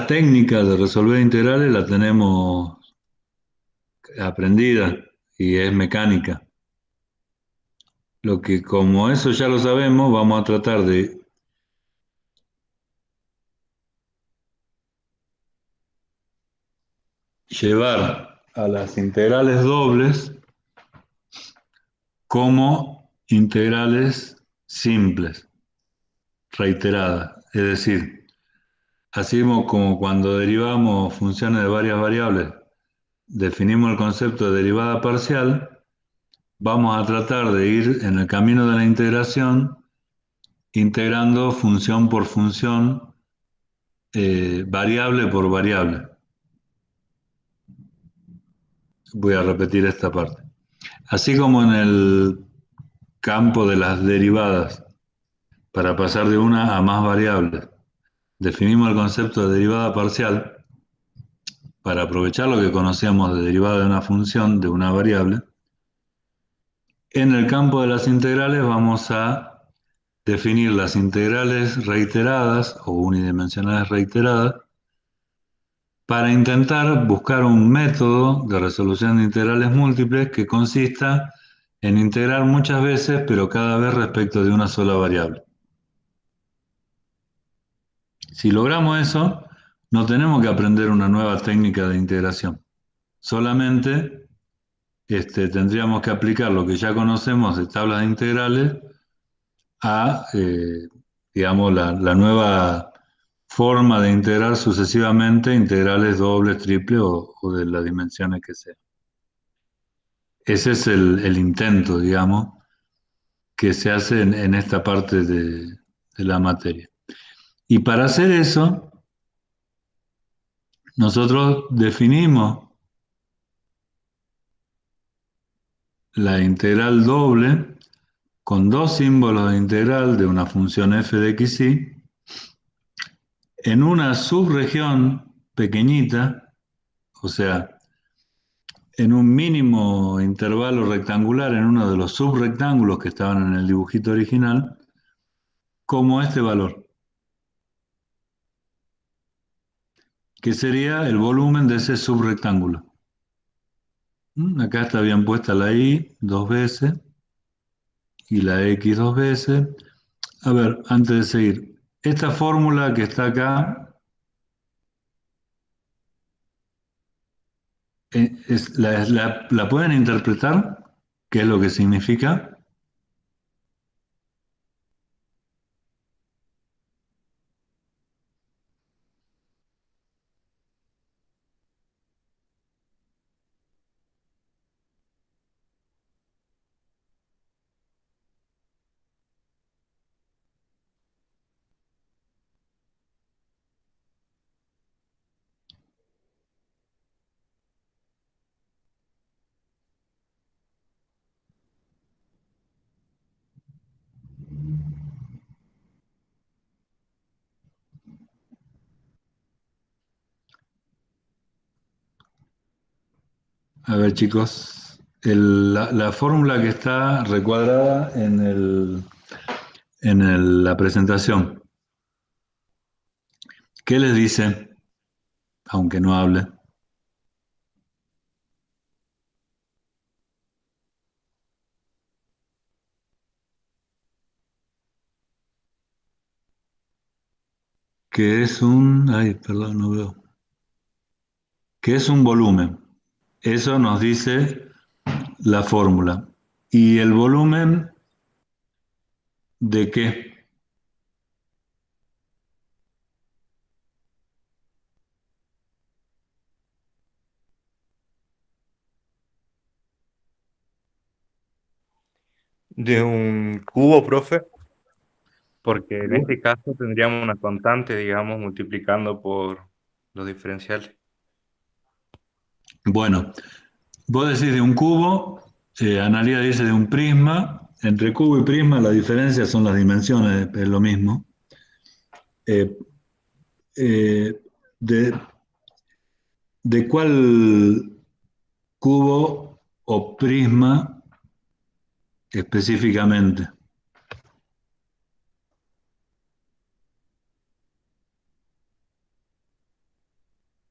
técnica de resolver integrales la tenemos aprendida y es mecánica. Lo que, como eso ya lo sabemos, vamos a tratar de llevar a las integrales dobles como integrales simples, reiteradas. Es decir, así como cuando derivamos funciones de varias variables, definimos el concepto de derivada parcial, vamos a tratar de ir en el camino de la integración integrando función por función, variable por variable. Voy a repetir esta parte. Así como en el campo de las derivadas, para pasar de una a más variables, definimos el concepto de derivada parcial para aprovechar lo que conocíamos de derivada de una función, de una variable. En el campo de las integrales vamos a definir las integrales reiteradas o unidimensionales reiteradas para intentar buscar un método de resolución de integrales múltiples que consista en integrar muchas veces, pero cada vez respecto de una sola variable. Si logramos eso, no tenemos que aprender una nueva técnica de integración. Solamente tendríamos que aplicar lo que ya conocemos de tablas de integrales a, digamos, la nueva forma de integrar sucesivamente integrales dobles, triples o de las dimensiones que sea. Ese es el intento, digamos, que se hace en esta parte de la materia. Y para hacer eso, nosotros definimos la integral doble con dos símbolos de integral de una función f de x, y en una subregión pequeñita, o sea, en un mínimo intervalo rectangular en uno de los subrectángulos que estaban en el dibujito original, como este valor, que sería el volumen de ese subrectángulo. Acá está bien puesta la y dos veces y la x dos veces. A ver, antes de seguir, esta fórmula que está acá, ¿la pueden interpretar? ¿Qué es lo que significa? A ver, chicos, la fórmula que está recuadrada la presentación, ¿qué les dice? Aunque no hable. Que es un... Ay, perdón, no veo. Que es un volumen. Eso nos dice la fórmula. ¿Y el volumen de qué? De un cubo, profe, porque en este caso tendríamos una constante, digamos, multiplicando por los diferenciales. Bueno, vos decís de un cubo, Analía dice de un prisma. Entre cubo y prisma la diferencia son las dimensiones, es lo mismo. Eh, eh, ¿De cuál cubo o prisma específicamente?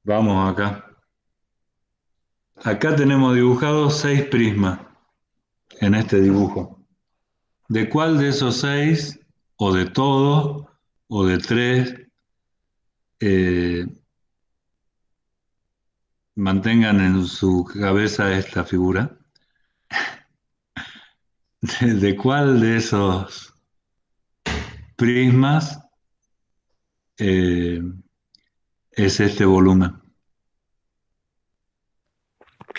Vamos acá. Acá tenemos dibujados 6 prismas en este dibujo. ¿De cuál de esos 6, o de todos, o de 3, mantengan en su cabeza esta figura? ¿De cuál de esos prismas eh, es este volumen?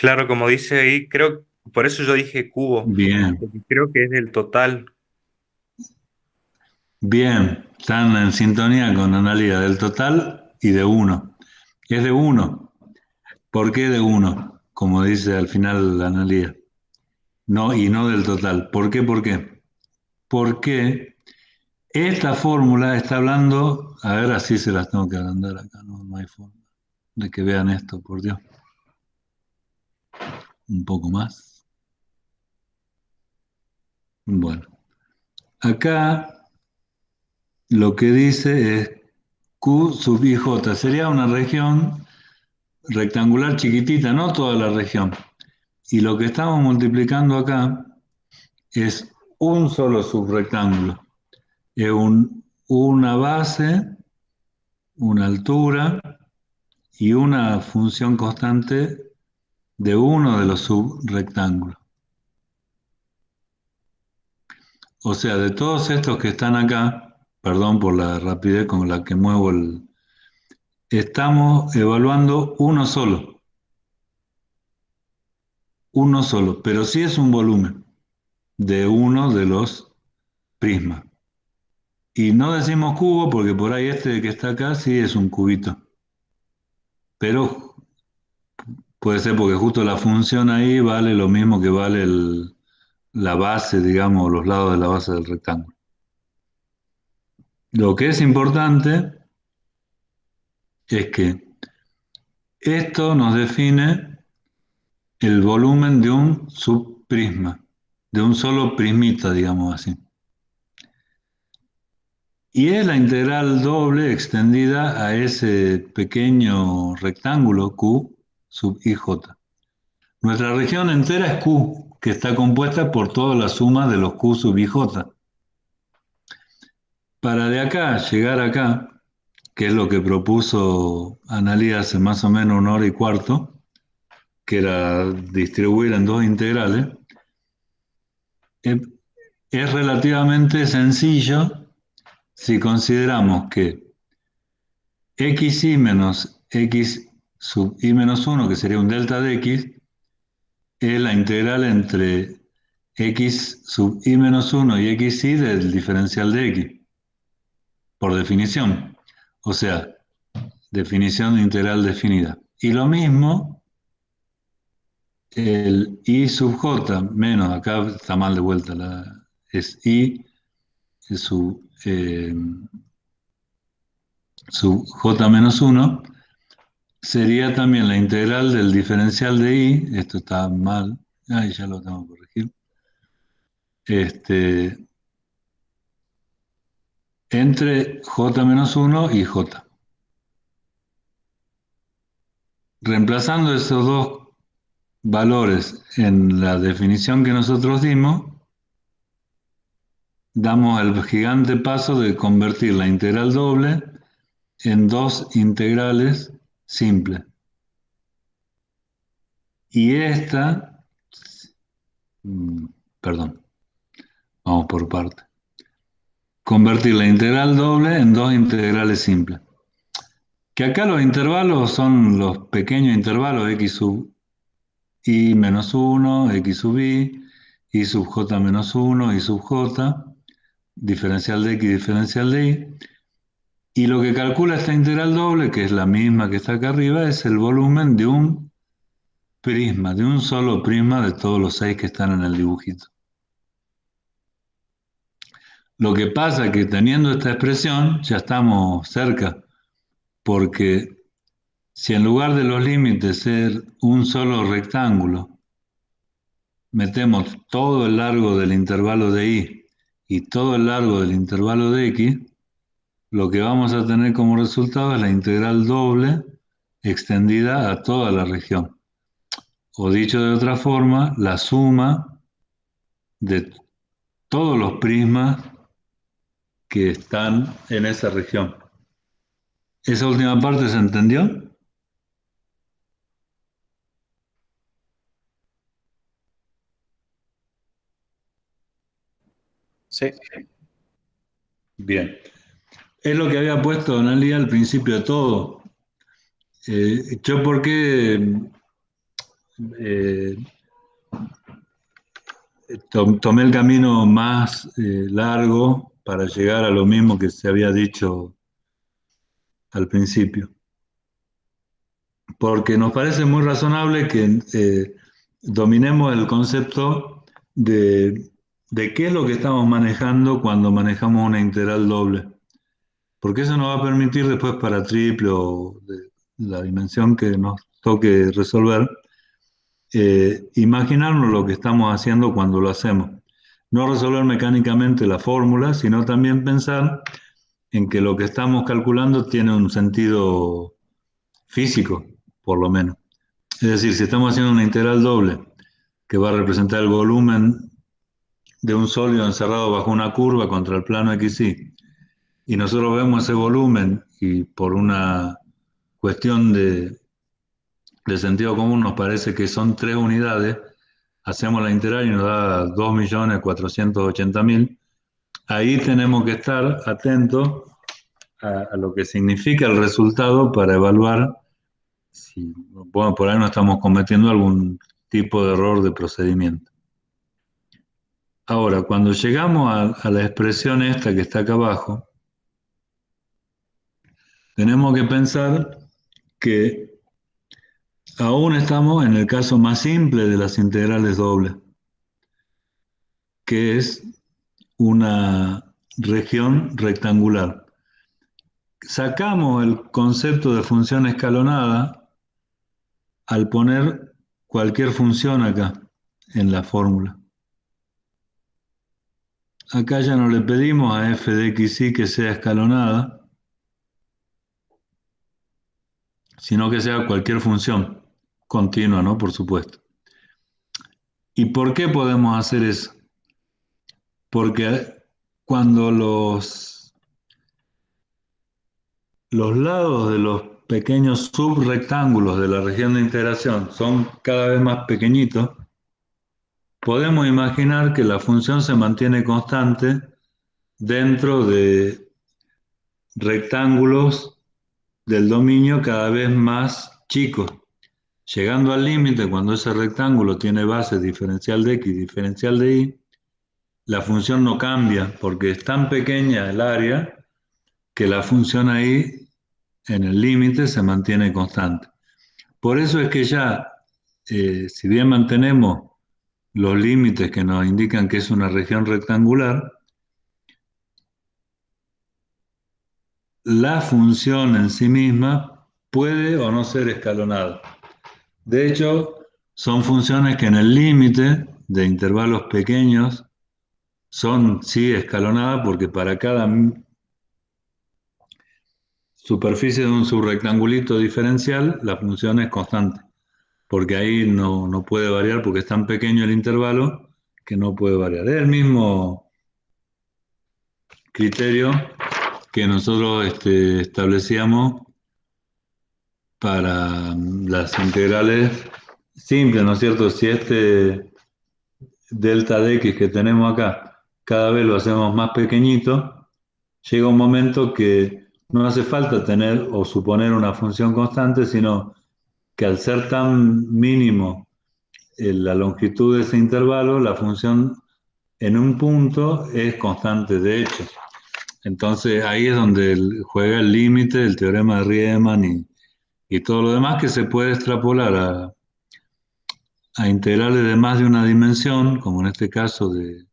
Claro, como dice ahí, creo, por eso yo dije cubo, Bien, porque creo que es del total. bien, están en sintonía con Analía del total y de 1. Es de 1. ¿Por qué de 1? Como dice al final Analía. No, y no del total. ¿Por qué? ¿Por qué? Porque esta fórmula está hablando, a ver, así se las tengo que agrandar acá, no hay forma de que vean esto, por Dios. Un poco más. Bueno, acá lo que dice es Q sub IJ. Sería una región rectangular chiquitita, no toda la región. Y lo que estamos multiplicando acá es un solo subrectángulo. Es una base, una altura y una función constante de uno de los subrectángulos. O sea, de todos estos que están acá, perdón por la rapidez con la que muevo estamos evaluando uno solo, pero sí es un volumen de uno de los prismas. Y no decimos cubo porque por ahí este que está acá sí es un cubito. Pero puede ser porque justo la función ahí vale lo mismo que vale la base, digamos, los lados de la base del rectángulo. Lo que es importante es que esto nos define el volumen de un subprisma, de un solo prismita, digamos así. Y es la integral doble extendida a ese pequeño rectángulo Q sub IJ. Nuestra región entera es Q, que está compuesta por toda la suma de los Q sub IJ. Para de acá llegar acá, que es lo que propuso Analía hace más o menos 1 hora y cuarto, que era distribuir en dos integrales, es relativamente sencillo si consideramos que xy menos x sub y menos 1, que sería un delta de x, es la integral entre x sub y menos 1 y xy del diferencial de x, por definición. O sea, definición de integral definida. Y lo mismo, el i sub j menos, acá está mal de vuelta, es i sub, sub j menos 1, sería también la integral del diferencial de i, esto está mal, ya lo tengo que corregir, entre j menos 1 y j. Reemplazando esos dos valores en la definición que nosotros dimos, damos el gigante paso de convertir la integral doble en dos integrales simples. Y esta, perdón, vamos por parte. Convertir la integral doble en dos integrales simples. Que acá los intervalos son los pequeños intervalos x sub i menos 1, x sub i sub j menos 1, i sub j, diferencial de x, diferencial de y. Y lo que calcula esta integral doble, que es la misma que está acá arriba, es el volumen de un prisma, de un solo prisma de todos los 6 que están en el dibujito. Lo que pasa es que teniendo esta expresión ya estamos cerca, porque si en lugar de los límites ser un solo rectángulo, metemos todo el largo del intervalo de y y todo el largo del intervalo de x, lo que vamos a tener como resultado es la integral doble extendida a toda la región. O dicho de otra forma, la suma de todos los prismas que están en esa región. ¿Esa última parte se entendió? Sí. Bien. Es lo que había puesto Don Elías al principio de todo. Yo porque tomé el camino más largo para llegar a lo mismo que se había dicho al principio. Porque nos parece muy razonable que dominemos el concepto de qué es lo que estamos manejando cuando manejamos una integral doble. Porque eso nos va a permitir después para triple o de la dimensión que nos toque resolver, imaginarnos lo que estamos haciendo cuando lo hacemos. No resolver mecánicamente la fórmula, sino también pensar en que lo que estamos calculando tiene un sentido físico, por lo menos. Es decir, si estamos haciendo una integral doble que va a representar el volumen de un sólido encerrado bajo una curva contra el plano XY, y nosotros vemos ese volumen y por una cuestión de sentido común nos parece que son 3 unidades, hacemos la integral y nos da 2.480.000. Ahí tenemos que estar atentos a lo que significa el resultado para evaluar si, bueno, por ahí no estamos cometiendo algún tipo de error de procedimiento. Ahora, cuando llegamos a la expresión esta que está acá abajo, tenemos que pensar que aún estamos en el caso más simple de las integrales dobles, que es una región rectangular. Sacamos el concepto de función escalonada al poner cualquier función acá en la fórmula. Acá ya no le pedimos a f de xy que sea escalonada, sino que sea cualquier función continua, ¿no? Por supuesto. ¿Y por qué podemos hacer eso? Porque cuando los lados de los pequeños subrectángulos de la región de integración son cada vez más pequeñitos, podemos imaginar que la función se mantiene constante dentro de rectángulos del dominio cada vez más chicos. Llegando al límite, cuando ese rectángulo tiene base diferencial de x y diferencial de y, la función no cambia porque es tan pequeña el área que la función ahí en el límite se mantiene constante. Por eso es que ya, si bien mantenemos los límites que nos indican que es una región rectangular, la función en sí misma puede o no ser escalonada. De hecho, son funciones que en el límite de intervalos pequeños son sí escalonadas porque para cada superficie de un subrectangulito diferencial la función es constante, porque ahí no puede variar porque es tan pequeño el intervalo que no puede variar. Es el mismo criterio que nosotros establecíamos para las integrales simples, ¿no es cierto? Si delta de x que tenemos acá, cada vez lo hacemos más pequeñito, llega un momento que no hace falta tener o suponer una función constante, sino que al ser tan mínimo la longitud de ese intervalo, la función en un punto es constante de hecho. Entonces ahí es donde juega el límite, el teorema de Riemann y todo lo demás que se puede extrapolar a integrales de más de una dimensión, como en este caso de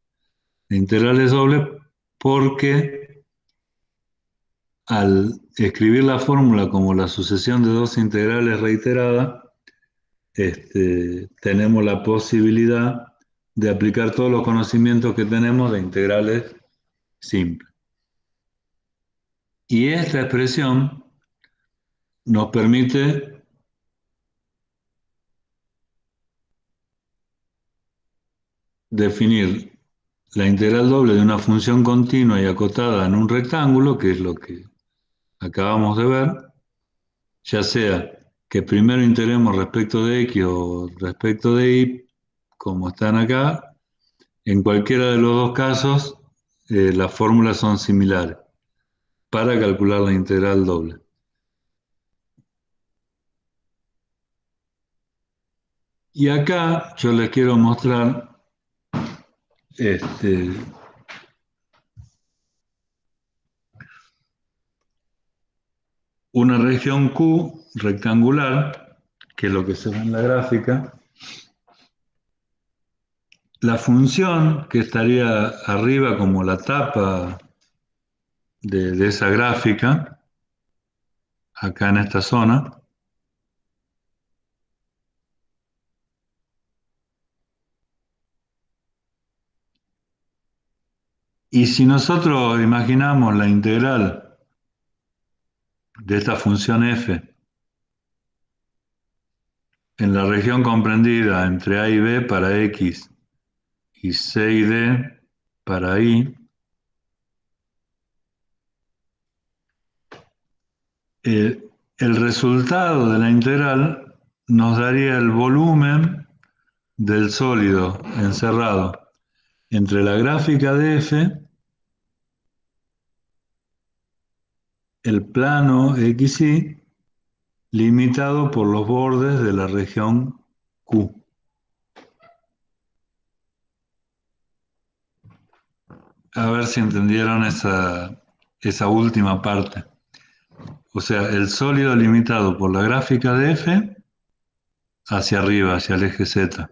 integrales dobles, porque al escribir la fórmula como la sucesión de dos integrales reiteradas, tenemos la posibilidad de aplicar todos los conocimientos que tenemos de integrales simples. Y esta expresión nos permite definir la integral doble de una función continua y acotada en un rectángulo, que es lo que acabamos de ver, ya sea que primero integremos respecto de x o respecto de y, como están acá, en cualquiera de los dos casos las fórmulas son similares para calcular la integral doble. Y acá yo les quiero mostrar una región Q rectangular, que es lo que se ve en la gráfica. La función que estaría arriba como la tapa de esa gráfica, acá en esta zona, y si nosotros imaginamos la integral de esta función f en la región comprendida entre a y b para x y c y d para y, el resultado de la integral nos daría el volumen del sólido encerrado entre la gráfica de f el plano XY limitado por los bordes de la región Q. A ver si entendieron esa última parte. O sea, el sólido limitado por la gráfica de F hacia arriba, hacia el eje Z.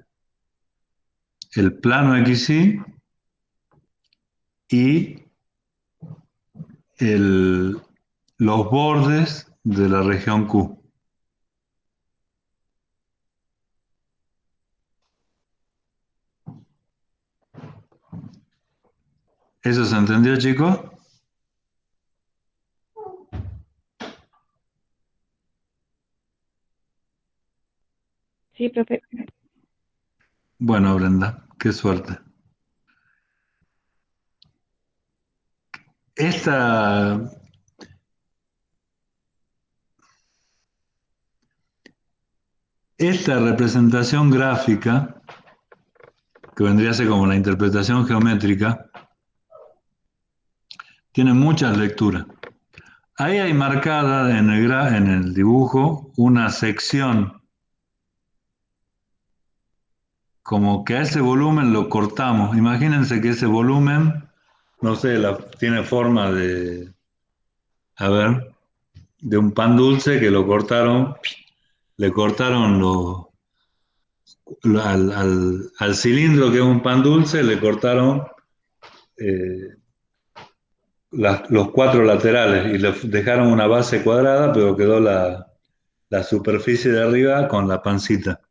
El plano XY y los bordes de la región Q. ¿Eso se entendió, chicos? Sí, profe. Bueno, Brenda, qué suerte. Esta representación gráfica, que vendría a ser como la interpretación geométrica, tiene muchas lecturas. Ahí hay marcada en el dibujo una sección, como que a ese volumen lo cortamos. Imagínense que ese volumen, no sé, tiene forma de, a ver, de un pan dulce que lo cortaron, le cortaron al cilindro que es un pan dulce, le cortaron los 4 laterales y le dejaron una base cuadrada, pero quedó la superficie de arriba con la pancita.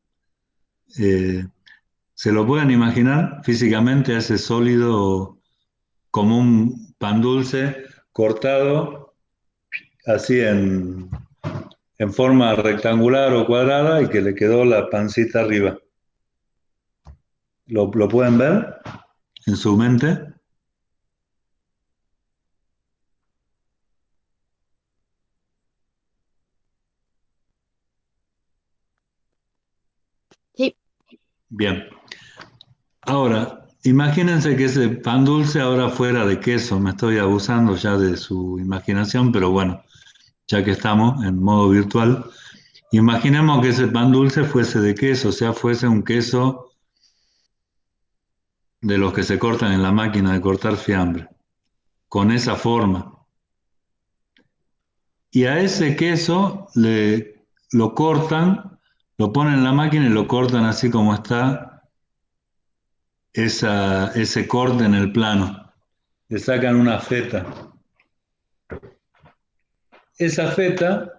¿Se lo pueden imaginar físicamente a ese sólido como un pan dulce cortado así en forma rectangular o cuadrada y que le quedó la pancita arriba? ¿Lo pueden ver en su mente? Sí. Bien. Ahora, imagínense que ese pan dulce ahora fuera de queso. Me estoy abusando ya de su imaginación, pero bueno, ya que estamos en modo virtual, imaginemos que ese pan dulce fuese de queso, o sea, fuese un queso de los que se cortan en la máquina de cortar fiambre, con esa forma. Y a ese queso lo cortan, lo ponen en la máquina y lo cortan así como está ese corte en el plano. Le sacan una feta. Esa feta,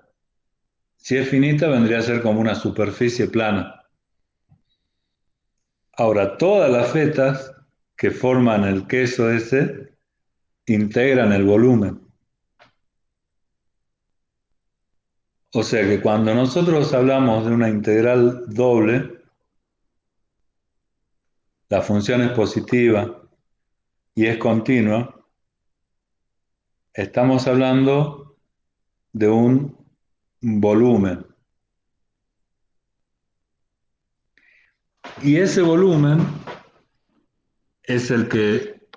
si es finita, vendría a ser como una superficie plana. Ahora, todas las fetas que forman el queso ese integran el volumen. O sea que cuando nosotros hablamos de una integral doble, la función es positiva y es continua, estamos hablando de un volumen. Y ese volumen es el que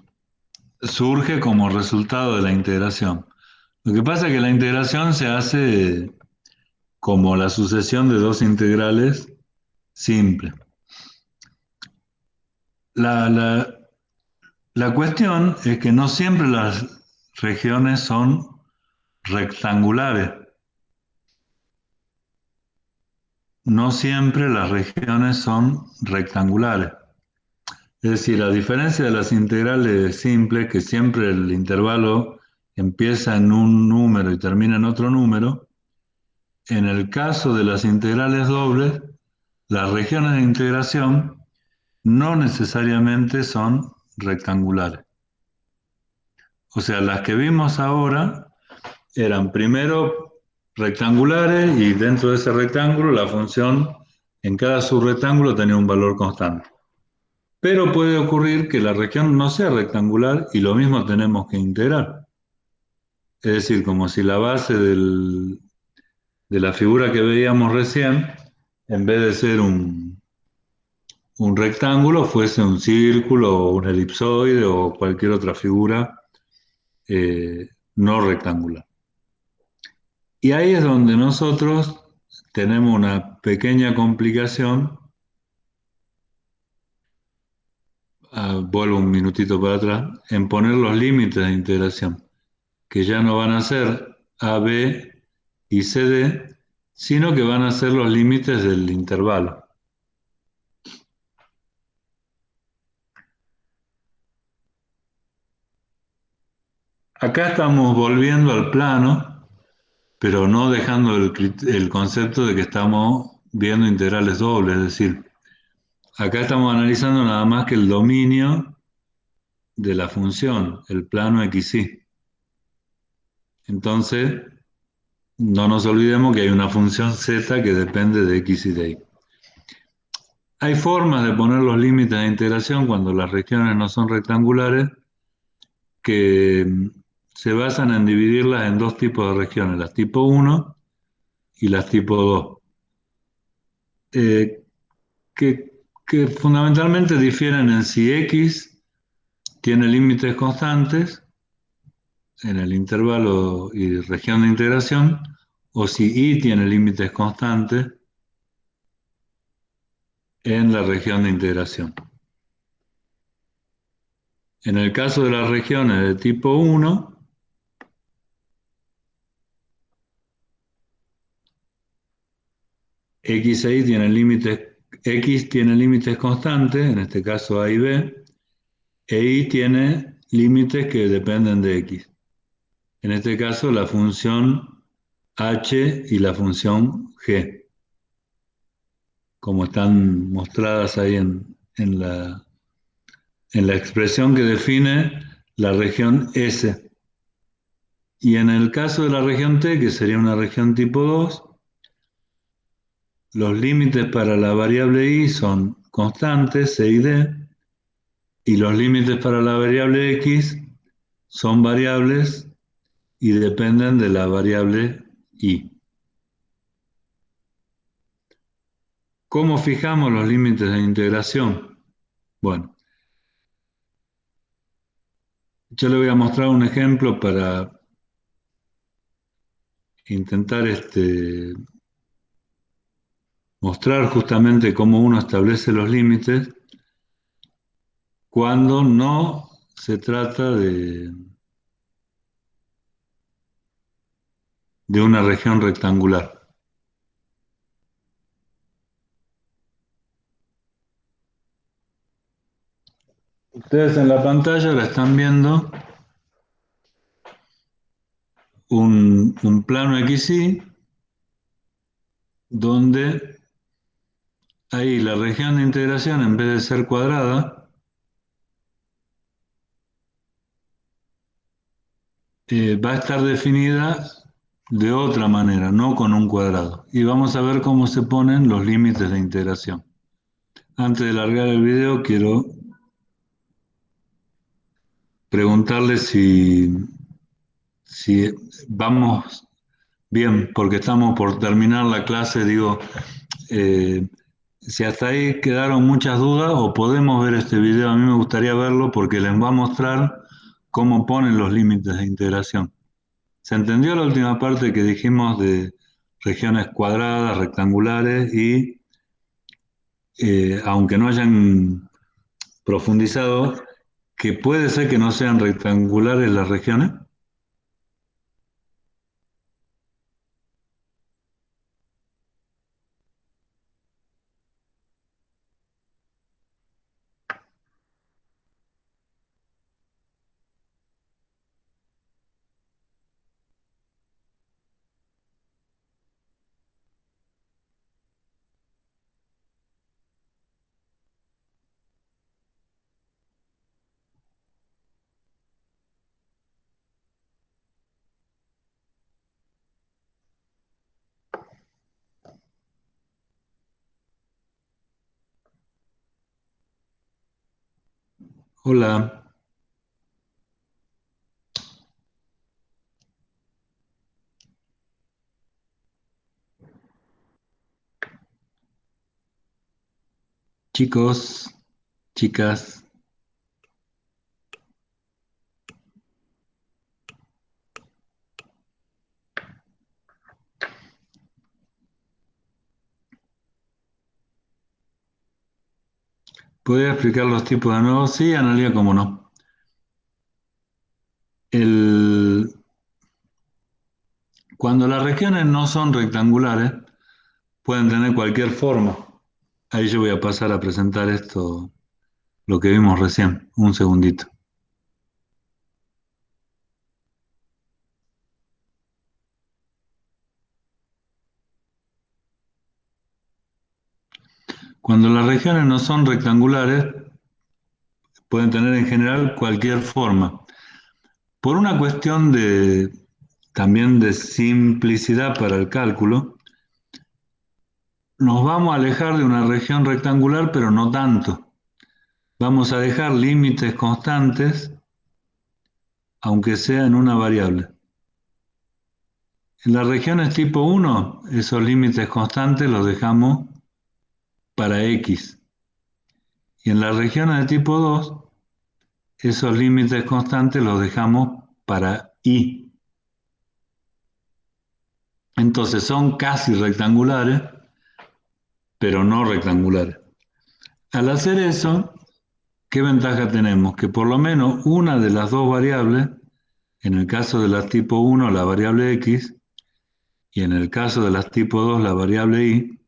surge como resultado de la integración. Lo que pasa es que la integración se hace como la sucesión de dos integrales simple. La cuestión es que no siempre las regiones son rectangulares. No siempre las regiones son rectangulares. Es decir, a diferencia de las integrales simples, que siempre el intervalo empieza en un número y termina en otro número, en el caso de las integrales dobles, las regiones de integración no necesariamente son rectangulares. O sea, las que vimos ahora eran primero rectangulares y dentro de ese rectángulo la función en cada subrectángulo tenía un valor constante. Pero puede ocurrir que la región no sea rectangular y lo mismo tenemos que integrar. Es decir, como si la base de la figura que veíamos recién, en vez de ser un rectángulo, fuese un círculo o un elipsoide o cualquier otra figura no rectangular. Y ahí es donde nosotros tenemos una pequeña complicación. Vuelvo un minutito para atrás, en poner los límites de integración, que ya no van a ser A, B y C, D, sino que van a ser los límites del intervalo. Acá estamos volviendo al plano, pero no dejando el concepto de que estamos viendo integrales dobles, es decir, acá estamos analizando nada más que el dominio de la función, el plano XY. Entonces, no nos olvidemos que hay una función z que depende de x y de y. Hay formas de poner los límites de integración cuando las regiones no son rectangulares que se basan en dividirlas en dos tipos de regiones, las tipo 1 y las tipo 2, eh, que fundamentalmente difieren en si x tiene límites constantes en el intervalo y región de integración, o si y tiene límites constantes en la región de integración. En el caso de las regiones de tipo 1, X e Y tienen límites, X tiene límites constantes, en este caso A y B, e Y tiene límites que dependen de X. En este caso la función H y la función G, como están mostradas ahí en la expresión que define la región S. Y en el caso de la región T, que sería una región tipo 2, los límites para la variable y son constantes, C y D, y los límites para la variable x son variables y dependen de la variable y. ¿Cómo fijamos los límites de integración? Bueno, yo le voy a mostrar un ejemplo para intentar mostrar justamente cómo uno establece los límites cuando no se trata de una región rectangular. Ustedes en la pantalla la están viendo un plano XY donde ahí la región de integración, en vez de ser cuadrada, va a estar definida de otra manera, no con un cuadrado. Y vamos a ver cómo se ponen los límites de integración. Antes de largar el video, quiero preguntarles si vamos bien, porque estamos por terminar la clase, digo, si hasta ahí quedaron muchas dudas o podemos ver este video, a mí me gustaría verlo porque les va a mostrar cómo ponen los límites de integración. ¿Se entendió la última parte que dijimos de regiones cuadradas, rectangulares y, aunque no hayan profundizado, que puede ser que no sean rectangulares las regiones? Hola, chicos, chicas. ¿Podría explicar los tipos de nuevo? Sí, Analia, cómo no. Cuando las regiones no son rectangulares, pueden tener cualquier forma. Ahí yo voy a pasar a presentar esto, lo que vimos recién. Un segundito. Cuando las regiones no son rectangulares, pueden tener en general cualquier forma. Por una cuestión también de simplicidad para el cálculo, nos vamos a alejar de una región rectangular, pero no tanto. Vamos a dejar límites constantes, aunque sea en una variable. En las regiones tipo 1, esos límites constantes los dejamos para x. Y en las regiones de tipo 2, esos límites constantes los dejamos para y. Entonces son casi rectangulares, pero no rectangulares. Al hacer eso, ¿qué ventaja tenemos? Que por lo menos una de las dos variables, en el caso de las tipo 1, la variable x, y en el caso de las tipo 2, la variable y,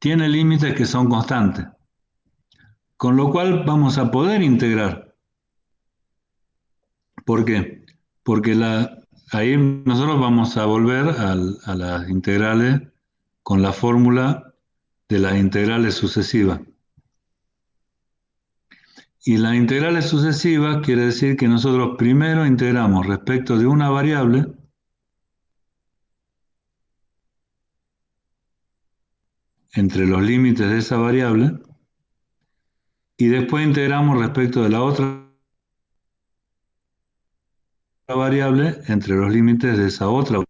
tiene límites que son constantes. Con lo cual vamos a poder integrar. ¿Por qué? Porque ahí nosotros vamos a volver a las integrales con la fórmula de las integrales sucesivas. Y las integrales sucesivas quiere decir que nosotros primero integramos respecto de una variable entre los límites de esa variable y después integramos respecto de la otra variable entre los límites de esa otra.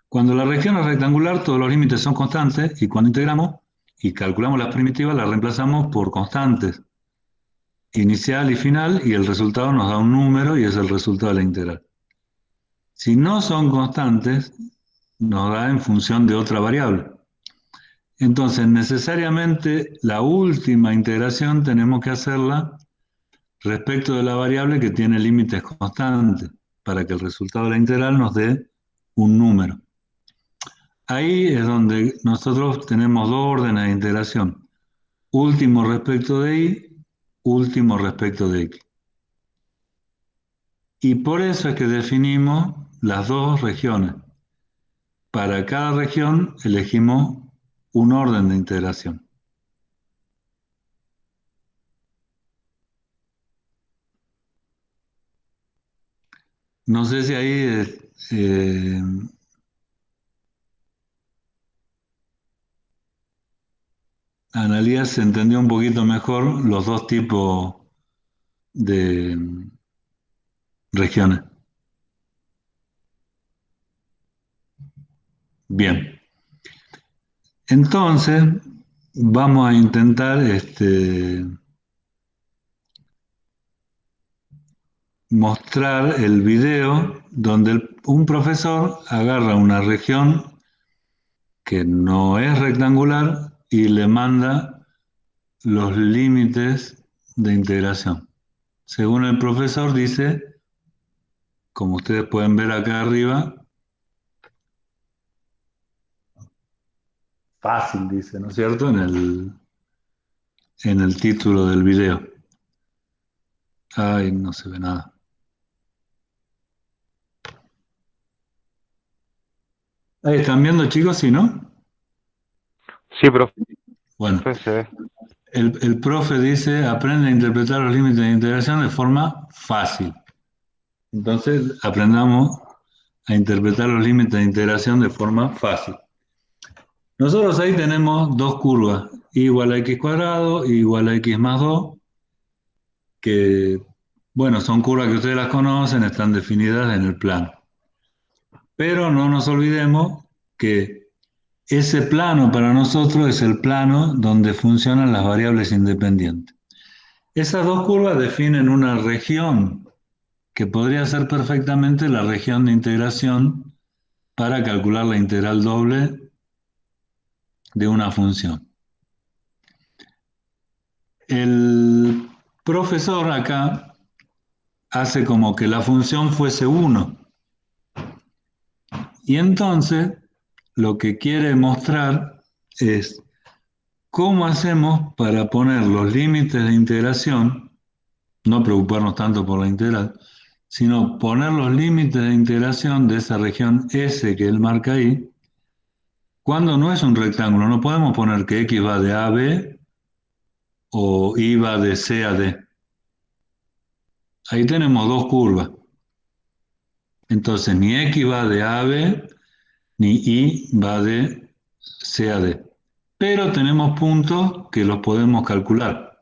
Cuando la región es rectangular, todos los límites son constantes y cuando integramos y calculamos las primitivas, las reemplazamos por constantes inicial y final y el resultado nos da un número y es el resultado de la integral. Si no son constantes, nos da en función de otra variable. Entonces, necesariamente, la última integración tenemos que hacerla respecto de la variable que tiene límites constantes, para que el resultado de la integral nos dé un número. Ahí es donde nosotros tenemos dos órdenes de integración. Último respecto de y, último respecto de x. Y por eso es que definimos las dos regiones. Para cada región elegimos un orden de integración. No sé si ahí Analía se entendió un poquito mejor los dos tipos de regiones. Bien. Entonces, vamos a intentar mostrar el video donde un profesor agarra una región que no es rectangular y le manda los límites de integración. Según el profesor dice, como ustedes pueden ver acá arriba, fácil dice, ¿no es cierto? En el título del video. Ay, no se ve nada. Ahí están viendo, chicos, ¿sí, no? Sí, profe. Bueno, Se ve. el profe dice, aprende a interpretar los límites de integración de forma fácil. Entonces, aprendamos a interpretar los límites de integración de forma fácil. Nosotros ahí tenemos dos curvas, y igual a x cuadrado, y igual a x más 2, que, bueno, son curvas que ustedes las conocen, están definidas en el plano. Pero no nos olvidemos que ese plano para nosotros es el plano donde funcionan las variables independientes. Esas dos curvas definen una región que podría ser perfectamente la región de integración para calcular la integral doble de una función. El profesor acá hace como que la función fuese 1. Y entonces lo que quiere mostrar es cómo hacemos para poner los límites de integración, no preocuparnos tanto por la integral, sino poner los límites de integración de esa región S que él marca ahí, cuando no es un rectángulo. No podemos poner que X va de A a B o Y va de C a D. Ahí tenemos dos curvas. Entonces ni X va de A a B, ni Y va de C a D. Pero tenemos puntos que los podemos calcular.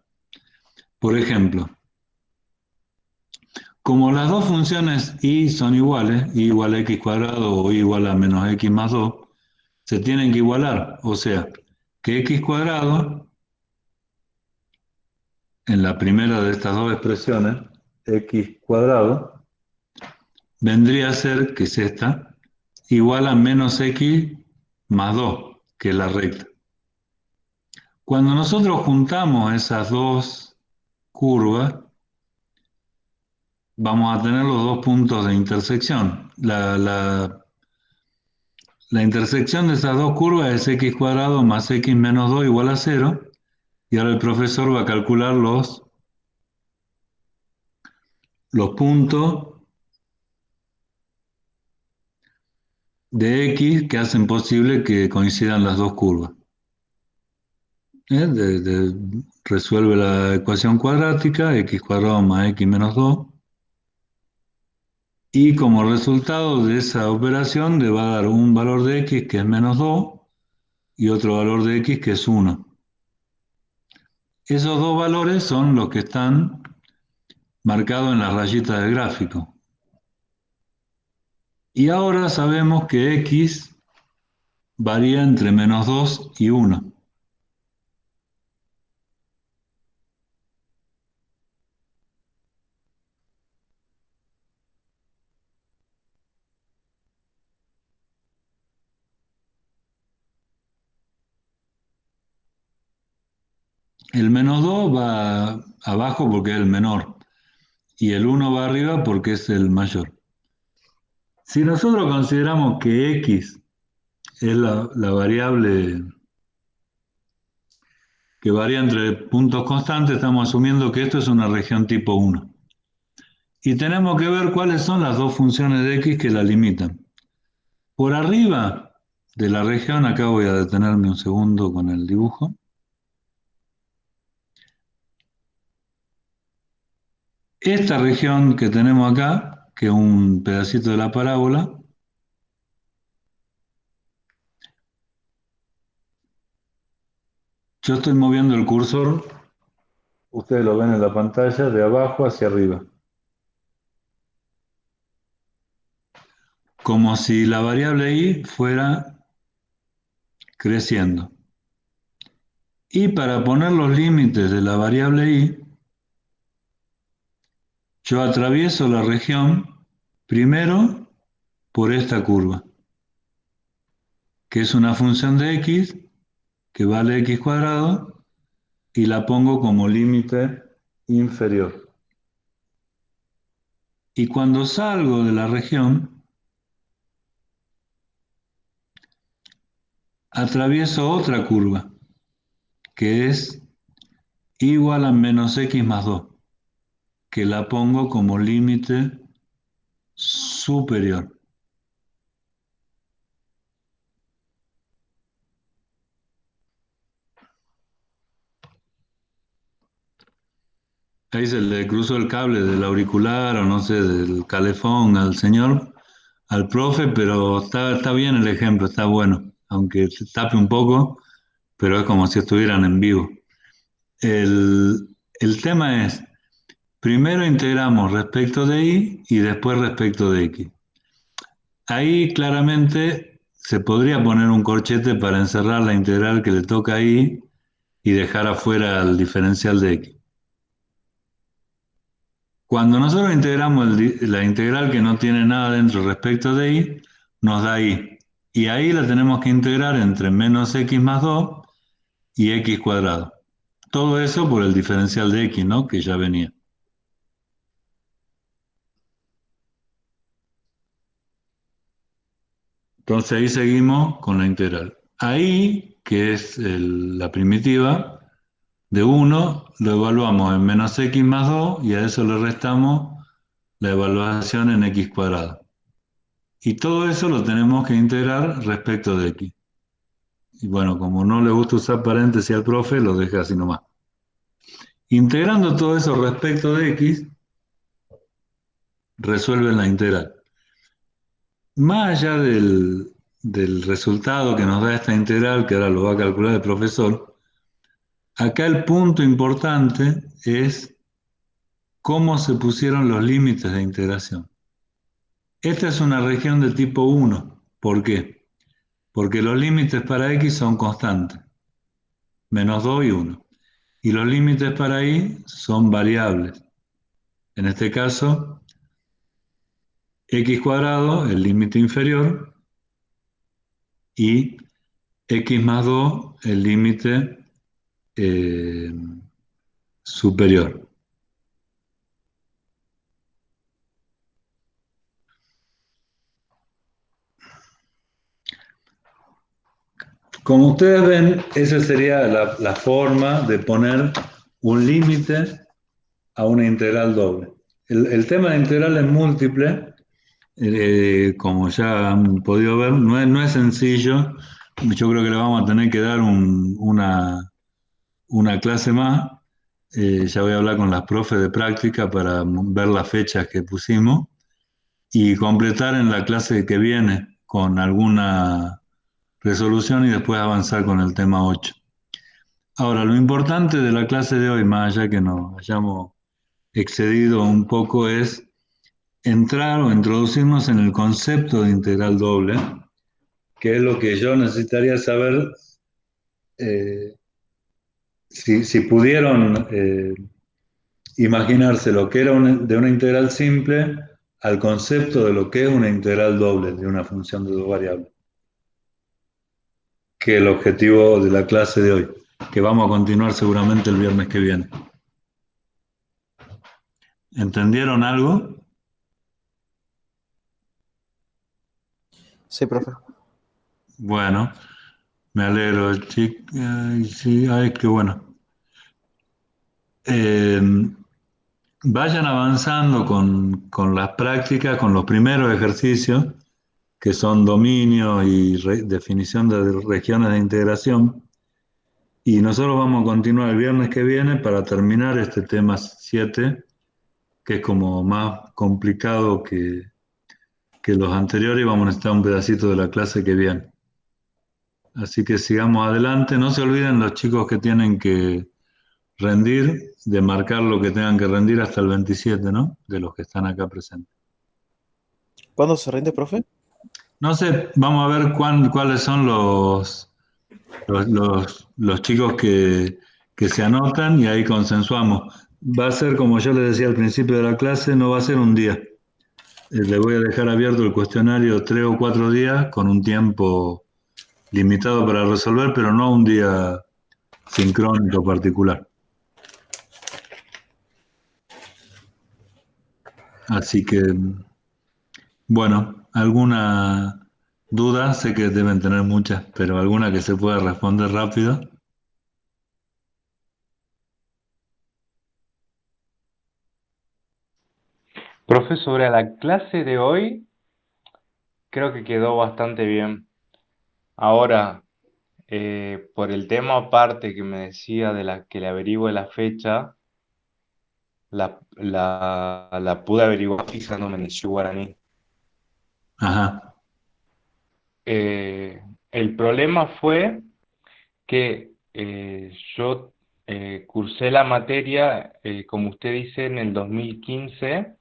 Por ejemplo, como las dos funciones y son iguales, y igual a x cuadrado o y igual a menos x más 2, se tienen que igualar. O sea, que x cuadrado, en la primera de estas dos expresiones, x cuadrado, vendría a ser, que es esta, igual a menos x más 2, que es la recta. Cuando nosotros juntamos esas dos curvas, vamos a tener los dos puntos de intersección. La intersección de esas dos curvas es x cuadrado más x menos 2 igual a 0. Y ahora el profesor va a calcular los puntos de x que hacen posible que coincidan las dos curvas. Resuelve la ecuación cuadrática, x cuadrado más x menos 2. Y como resultado de esa operación le va a dar un valor de x que es menos 2 y otro valor de x que es 1. Esos dos valores son los que están marcados en las rayitas del gráfico. Y ahora sabemos que x varía entre menos 2 y 1. El menos 2 va abajo porque es el menor y el 1 va arriba porque es el mayor. Si nosotros consideramos que x es la variable que varía entre puntos constantes, estamos asumiendo que esto es una región tipo 1. Y tenemos que ver cuáles son las dos funciones de x que la limitan. Por arriba de la región, acá voy a detenerme un segundo con el dibujo. Esta región que tenemos acá, que es un pedacito de la parábola, yo estoy moviendo el cursor, ustedes lo ven en la pantalla, de abajo hacia arriba. Como si la variable y fuera creciendo. Y para poner los límites de la variable y, yo atravieso la región primero por esta curva, que es una función de x que vale x cuadrado y la pongo como límite inferior. Y cuando salgo de la región, atravieso otra curva, que es igual a menos x más 2, que la pongo como límite superior. Ahí se le cruzó el cable del auricular o no sé, del calefón al señor, al profe, pero está bien el ejemplo, está bueno, aunque se tape un poco, pero es como si estuvieran en vivo. El tema es, primero integramos respecto de y después respecto de x. Ahí claramente se podría poner un corchete para encerrar la integral que le toca a y dejar afuera el diferencial de x. Cuando nosotros integramos la integral que no tiene nada dentro respecto de y, nos da y. Y ahí la tenemos que integrar entre menos x más 2 y x cuadrado. Todo eso por el diferencial de x, ¿no? Que ya venía. Entonces ahí seguimos con la integral. Ahí, que es la primitiva, de 1 lo evaluamos en menos x más 2 y a eso le restamos la evaluación en x cuadrado. Y todo eso lo tenemos que integrar respecto de x. Y bueno, como no le gusta usar paréntesis al profe, lo deja así nomás. Integrando todo eso respecto de x, resuelven la integral. Más allá del resultado que nos da esta integral, que ahora lo va a calcular el profesor, acá el punto importante es cómo se pusieron los límites de integración. Esta es una región de tipo 1. ¿Por qué? Porque los límites para x son constantes, menos 2 y 1. Y los límites para y son variables. En este caso, x cuadrado, el límite inferior, y x más 2, el límite superior. Como ustedes ven, esa sería la forma de poner un límite a una integral doble. El tema de integrales múltiples, como ya han podido ver, no es sencillo. Yo creo que le vamos a tener que dar una clase más. Ya voy a hablar con las profes de práctica para ver las fechas que pusimos y completar en la clase que viene con alguna resolución y después avanzar con el tema 8. Ahora, lo importante de la clase de hoy, más allá que nos hayamos excedido un poco, es entrar o introducirnos en el concepto de integral doble, que es lo que yo necesitaría saber si pudieron imaginarse lo que era de una integral simple al concepto de lo que es una integral doble de una función de dos variables, que es el objetivo de la clase de hoy, que vamos a continuar seguramente el viernes que viene. ¿Entendieron algo? Sí, profe. Bueno, me alegro, chicos. Sí, ay, qué bueno. Vayan avanzando con las prácticas, con los primeros ejercicios, que son dominio y definición de regiones de integración. Y nosotros vamos a continuar el viernes que viene para terminar este tema 7, que es como más complicado que los anteriores, y vamos a necesitar un pedacito de la clase que viene. Así que sigamos adelante. No se olviden los chicos que tienen que rendir, de marcar lo que tengan que rendir hasta el 27, ¿no? De los que están acá presentes. ¿Cuándo se rinde, profe? No sé, vamos a ver cuáles son los chicos que se anotan y ahí consensuamos. Va a ser, como yo les decía al principio de la clase, no va a ser un día. Le voy a dejar abierto el cuestionario 3 o 4 días con un tiempo limitado para resolver, pero no un día sincrónico particular. Así que, bueno, ¿alguna duda? Sé que deben tener muchas, pero alguna que se pueda responder rápido. Profe, sobre la clase de hoy, creo que quedó bastante bien. Ahora, por el tema aparte que me decía de la que le averigüe la fecha, la pude averiguar fijándome en el Shu guaraní. Ajá, El problema fue que yo cursé la materia, como usted dice, en el 2015